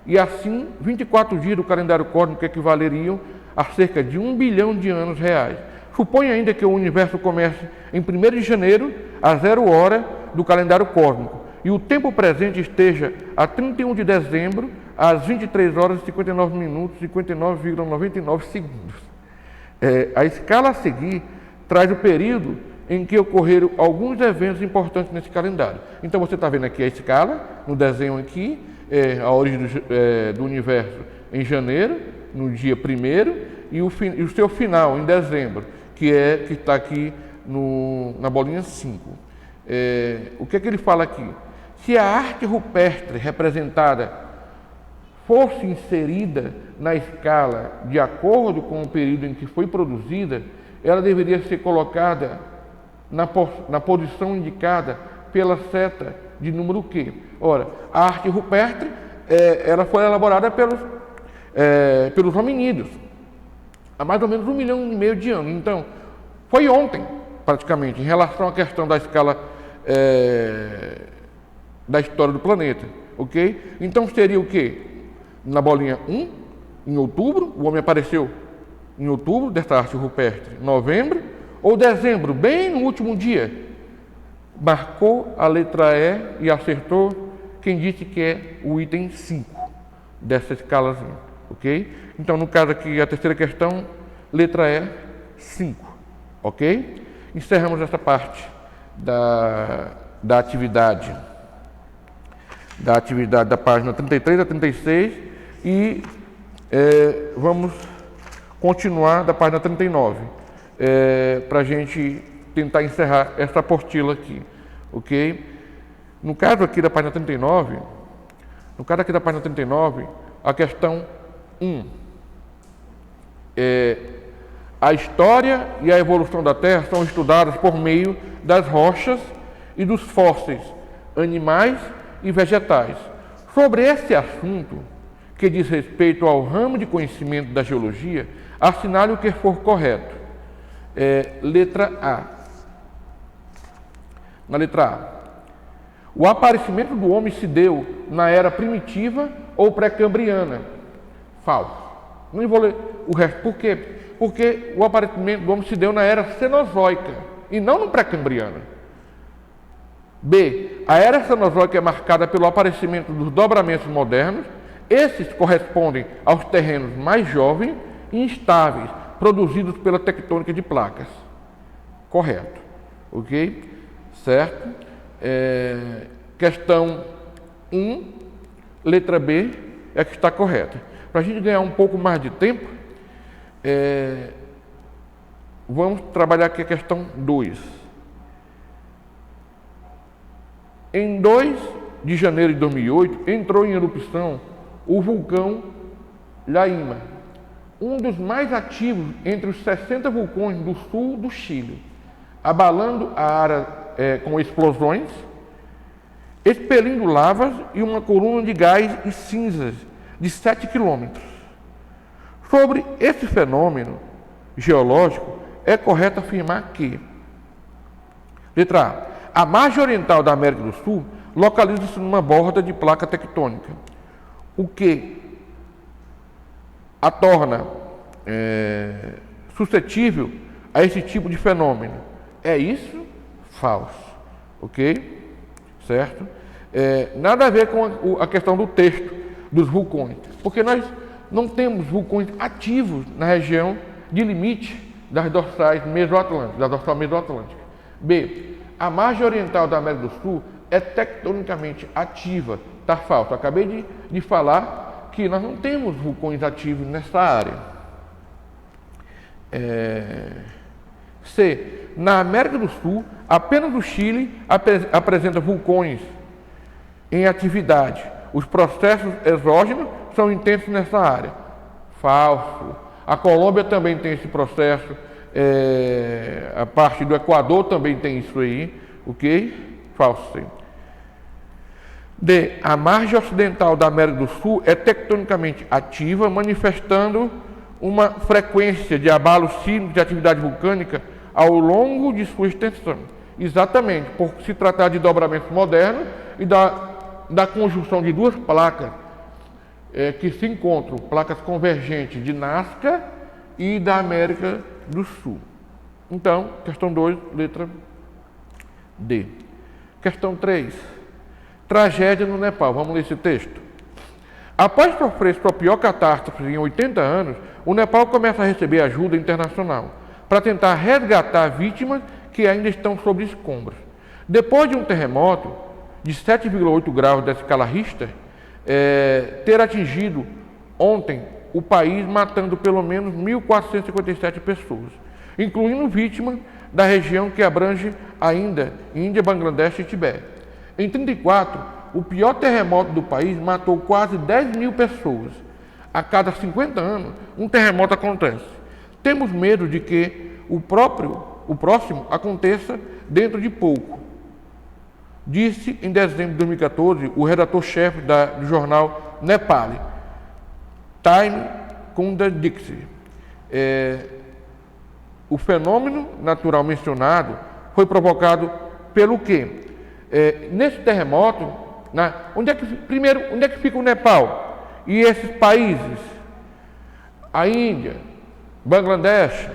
Speaker 1: E assim, 24 dias do calendário cósmico equivaleriam a cerca de 1 bilhão de anos reais. Suponha ainda que o universo comece em 1º de janeiro, a 0 hora do calendário cósmico, e o tempo presente esteja a 31 de dezembro, às 23 horas e 59 minutos e 59,99 segundos. A escala a seguir traz o período em que ocorreram alguns eventos importantes nesse calendário. Então você está vendo aqui a escala, no desenho aqui, a origem do universo em janeiro, no dia 1º, e o seu final em dezembro, que está aqui na bolinha 5. O que ele fala aqui? Se a arte rupestre representada fosse inserida na escala de acordo com o período em que foi produzida, ela deveria ser colocada na posição indicada pela seta de número Q. Ora, a arte rupestre ela foi elaborada pelos hominídeos há mais ou menos 1,5 milhão de anos. Então, foi ontem, praticamente, em relação à questão da escala da história do planeta, ok? Então seria o quê? Na bolinha 1, em outubro, o homem apareceu em outubro, dessa arte rupestre, novembro, ou dezembro, bem no último dia, marcou a letra E e acertou quem disse que é o item 5 dessa escalazinha, ok? Então, no caso aqui, a terceira questão, letra E, 5, ok? Encerramos essa parte da atividade da página 33 a 36 e vamos continuar da página 39 para a gente tentar encerrar essa apostila aqui, ok? No caso aqui da página 39, a questão 1, a história e a evolução da Terra são estudadas por meio das rochas e dos fósseis, animais e vegetais. Sobre esse assunto, que diz respeito ao ramo de conhecimento da geologia, assinale o que for correto. Letra A. Na letra A, o aparecimento do homem se deu na era primitiva ou pré-cambriana? Falso. Não vou ler o resto. Por quê? Porque o aparecimento do homem se deu na era cenozoica e não no pré-cambriana. B. A era cenozoica é marcada pelo aparecimento dos dobramentos modernos. Esses correspondem aos terrenos mais jovens e instáveis, produzidos pela tectônica de placas. Correto. Ok? Certo? Questão 1, letra B, é que está correta. Para a gente ganhar um pouco mais de tempo, vamos trabalhar aqui a questão 2. Em 2 de janeiro de 2008, entrou em erupção o vulcão Laima, um dos mais ativos entre os 60 vulcões do sul do Chile, abalando a área com explosões, expelindo lavas e uma coluna de gás e cinzas de 7 quilômetros. Sobre esse fenômeno geológico, é correto afirmar que, letra A margem oriental da América do Sul localiza-se numa borda de placa tectônica, o que a torna suscetível a esse tipo de fenômeno. É isso? Falso. Ok? Certo? Nada a ver com a questão do texto dos vulcões, porque nós não temos vulcões ativos na região de limite das dorsais mesoatlânticas, da dorsal mesoatlântica. B. A margem oriental da América do Sul é tectonicamente ativa. Está falso. Acabei de falar que nós não temos vulcões ativos nessa área. C. Na América do Sul, apenas o Chile apresenta vulcões em atividade. Os processos exógenos são intensos nessa área. Falso. A Colômbia também tem esse processo. A parte do Equador também tem isso aí, ok? Falso, sim. D. A margem ocidental da América do Sul é tectonicamente ativa, manifestando uma frequência de abalos sísmicos de atividade vulcânica ao longo de sua extensão. Exatamente, por se tratar de dobramentos modernos e da conjunção de duas placas que se encontram, placas convergentes de Nazca e da América do Sul. Então, questão 2, letra D. Questão 3. Tragédia no Nepal. Vamos ler esse texto. Após sofrer sua pior catástrofe em 80 anos, o Nepal começa a receber ajuda internacional para tentar resgatar vítimas que ainda estão sob escombros. Depois de um terremoto de 7,8 graus da escala Richter ter atingido ontem o país, matando pelo menos 1.457 pessoas, incluindo vítimas da região que abrange ainda Índia, Bangladesh e Tibete. Em 1934, o pior terremoto do país matou quase 10 mil pessoas. A cada 50 anos, um terremoto acontece. Temos medo de que o próximo aconteça dentro de pouco, disse em dezembro de 2014 o redator-chefe do jornal Nepali, Time Kunda Dixie. O fenômeno natural mencionado foi provocado pelo quê? Nesse terremoto, onde é que fica o Nepal? E esses países, a Índia, Bangladesh,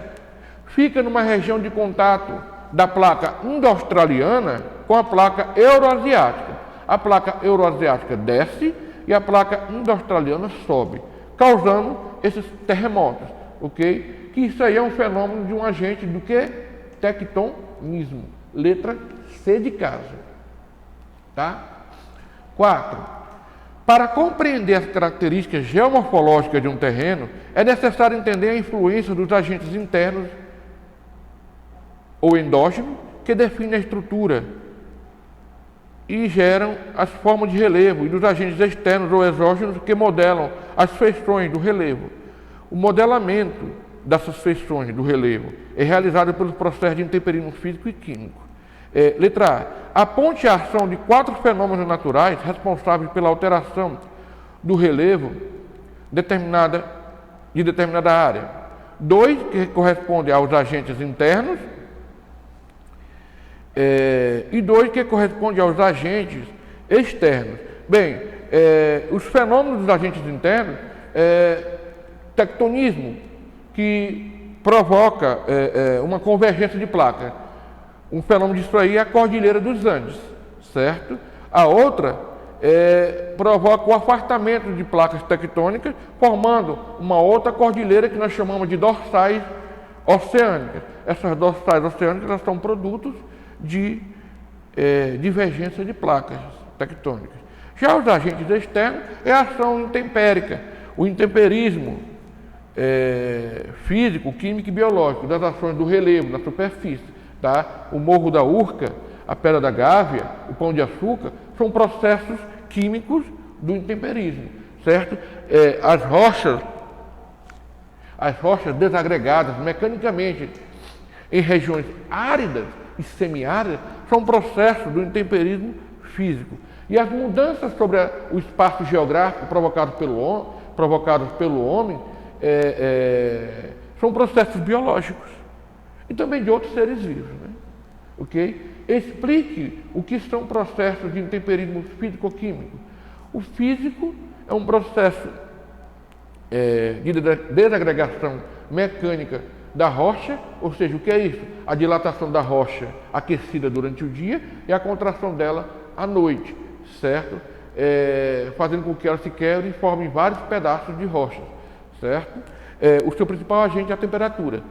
Speaker 1: fica numa região de contato da placa indo-australiana com a placa euroasiática. A placa euroasiática desce e a placa indo-australiana sobe, causando esses terremotos, ok? Que isso aí é um fenômeno de um agente do que? Tectonismo. Letra C de casa. Tá? 4. Para compreender as características geomorfológicas de um terreno, é necessário entender a influência dos agentes internos ou endógenos que definem a estrutura e geram as formas de relevo, e dos agentes externos ou exógenos que modelam as feições do relevo. O modelamento dessas feições do relevo é realizado pelos processos de intemperismo físico e químico. Letra A. Aponte a ação de 4 fenômenos naturais responsáveis pela alteração do relevo de determinada área. 2 que correspondem aos agentes internos e 2 que correspondem aos agentes externos. Bem, os fenômenos dos agentes internos, tectonismo, que provoca uma convergência de placas. Um fenômeno disso aí é a Cordilheira dos Andes, certo? A outra provoca o afastamento de placas tectônicas, formando uma outra cordilheira que nós chamamos de dorsais oceânicas. Essas dorsais oceânicas elas são produtos de divergência de placas tectônicas. Já os agentes externos é a ação intempérica, o intemperismo físico, químico e biológico das ações do relevo, da superfície. Tá? O morro da Urca, a Pedra da Gávea, o Pão de Açúcar, são processos químicos do intemperismo, certo? As rochas desagregadas mecanicamente em regiões áridas e semiáridas são processos do intemperismo físico. E as mudanças sobre o espaço geográfico provocados pelo homem são processos biológicos e também de outros seres vivos. Né? Okay? Explique o que são processos de intemperismo físico-químico. O físico é um processo de desagregação mecânica da rocha, ou seja, o que é isso? A dilatação da rocha aquecida durante o dia e a contração dela à noite, certo? Fazendo com que ela se quebre e forme vários pedaços de rocha, certo? O seu principal agente é a temperatura.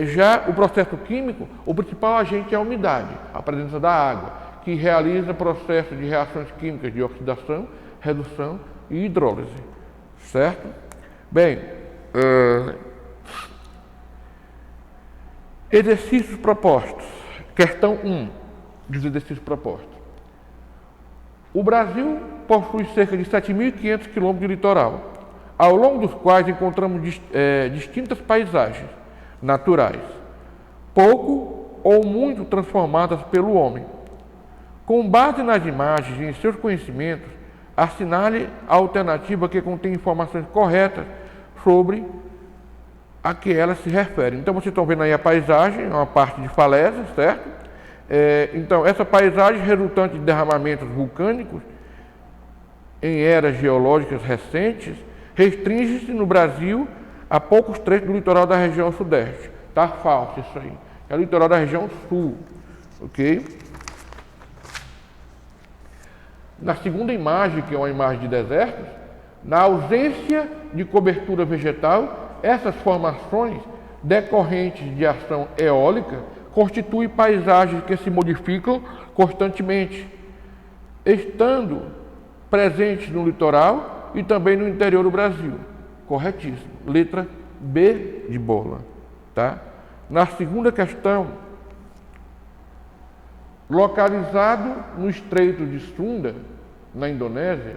Speaker 1: Já o processo químico, o principal agente é a umidade, a presença da água, que realiza processo de reações químicas de oxidação, redução e hidrólise, certo? Bem, exercícios propostos. Questão 1 dos exercícios propostos. O Brasil possui cerca de 7.500 quilômetros de litoral, ao longo dos quais encontramos distintas paisagens naturais, pouco ou muito transformadas pelo homem. Com base nas imagens e em seus conhecimentos, assinale a alternativa que contém informações corretas sobre a que elas se referem. Então, vocês estão vendo aí a paisagem, é uma parte de falésia, certo? Então, essa paisagem resultante de derramamentos vulcânicos em eras geológicas recentes restringe-se no Brasil a poucos trechos do litoral da região sudeste. Está falso isso aí. É o litoral da região sul. Ok? Na segunda imagem, que é uma imagem de desertos, na ausência de cobertura vegetal, essas formações decorrentes de ação eólica constituem paisagens que se modificam constantemente, estando presentes no litoral e também no interior do Brasil. Corretíssimo. Letra B de bola. Tá? Na segunda questão, localizado no Estreito de Sunda, na Indonésia,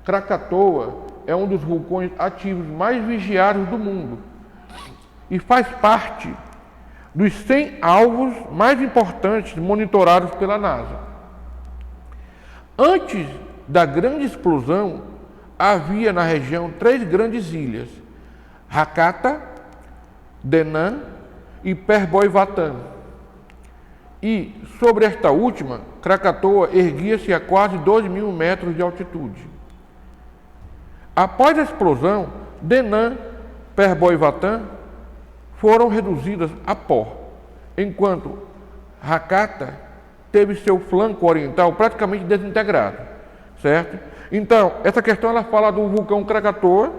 Speaker 1: Krakatoa é um dos vulcões ativos mais vigiados do mundo e faz parte dos 100 alvos mais importantes monitorados pela NASA. Antes da grande explosão, havia na região 3 grandes ilhas, Hakata, Denan e Perboivatan. E, sobre esta última, Krakatoa erguia-se a quase 2.000 metros de altitude. Após a explosão, Denan e Perboivatan foram reduzidas a pó, enquanto Hakata teve seu flanco oriental praticamente desintegrado, certo? Então, essa questão ela fala do vulcão Krakatoa,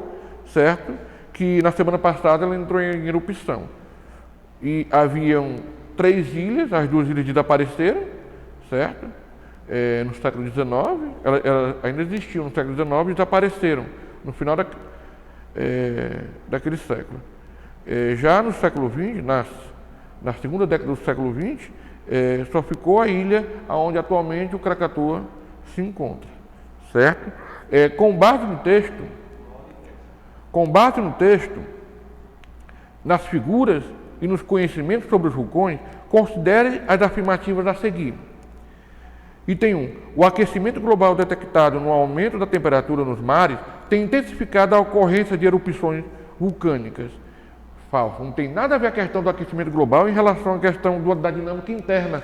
Speaker 1: certo? Que na semana passada ela entrou em erupção. E haviam 3 ilhas, as 2 ilhas desapareceram, certo? No século XIX, elas ainda existiam no século XIX e desapareceram no final daquele século. Já no século XX, na segunda década do século XX, só ficou a ilha onde atualmente o Krakatoa se encontra, certo? Com base no texto, nas figuras e nos conhecimentos sobre os vulcões, considere as afirmativas a seguir. Item 1. O aquecimento global detectado no aumento da temperatura nos mares tem intensificado a ocorrência de erupções vulcânicas. Falso. Não tem nada a ver a questão do aquecimento global em relação à questão da dinâmica interna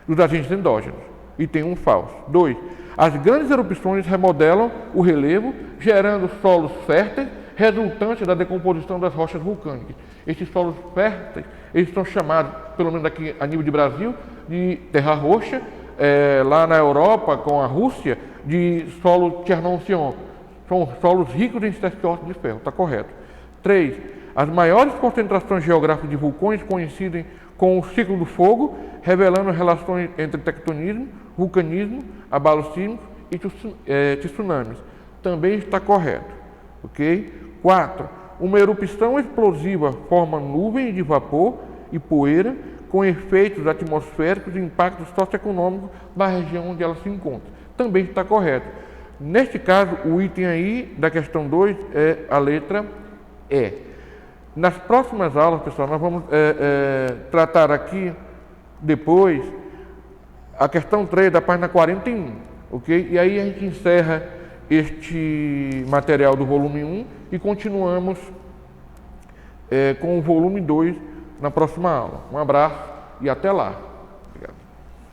Speaker 1: dos agentes endógenos. Item 1. Falso. 2. As grandes erupções remodelam o relevo, gerando solos férteis, resultantes da decomposição das rochas vulcânicas. Esses solos férteis, eles são chamados, pelo menos aqui a nível de Brasil, de terra roxa, lá na Europa, com a Rússia, de solo Chernozem. São solos ricos em esterióxido de ferro, está correto. 3. As maiores concentrações geográficas de vulcões coincidem com o ciclo do fogo, revelando relações entre tectonismo, vulcanismo, abalos sísmicos e tsunamis. Também está correto. Ok? 4. Uma erupção explosiva forma nuvens de vapor e poeira com efeitos atmosféricos e impactos socioeconômicos da região onde ela se encontra. Também está correto. Neste caso, o item aí da questão 2 é a letra E. Nas próximas aulas, pessoal, nós vamos tratar aqui, depois, a questão 3 da página 41, ok? E aí a gente encerra este material do volume 1 e continuamos com o volume 2 na próxima aula. Um abraço e até lá!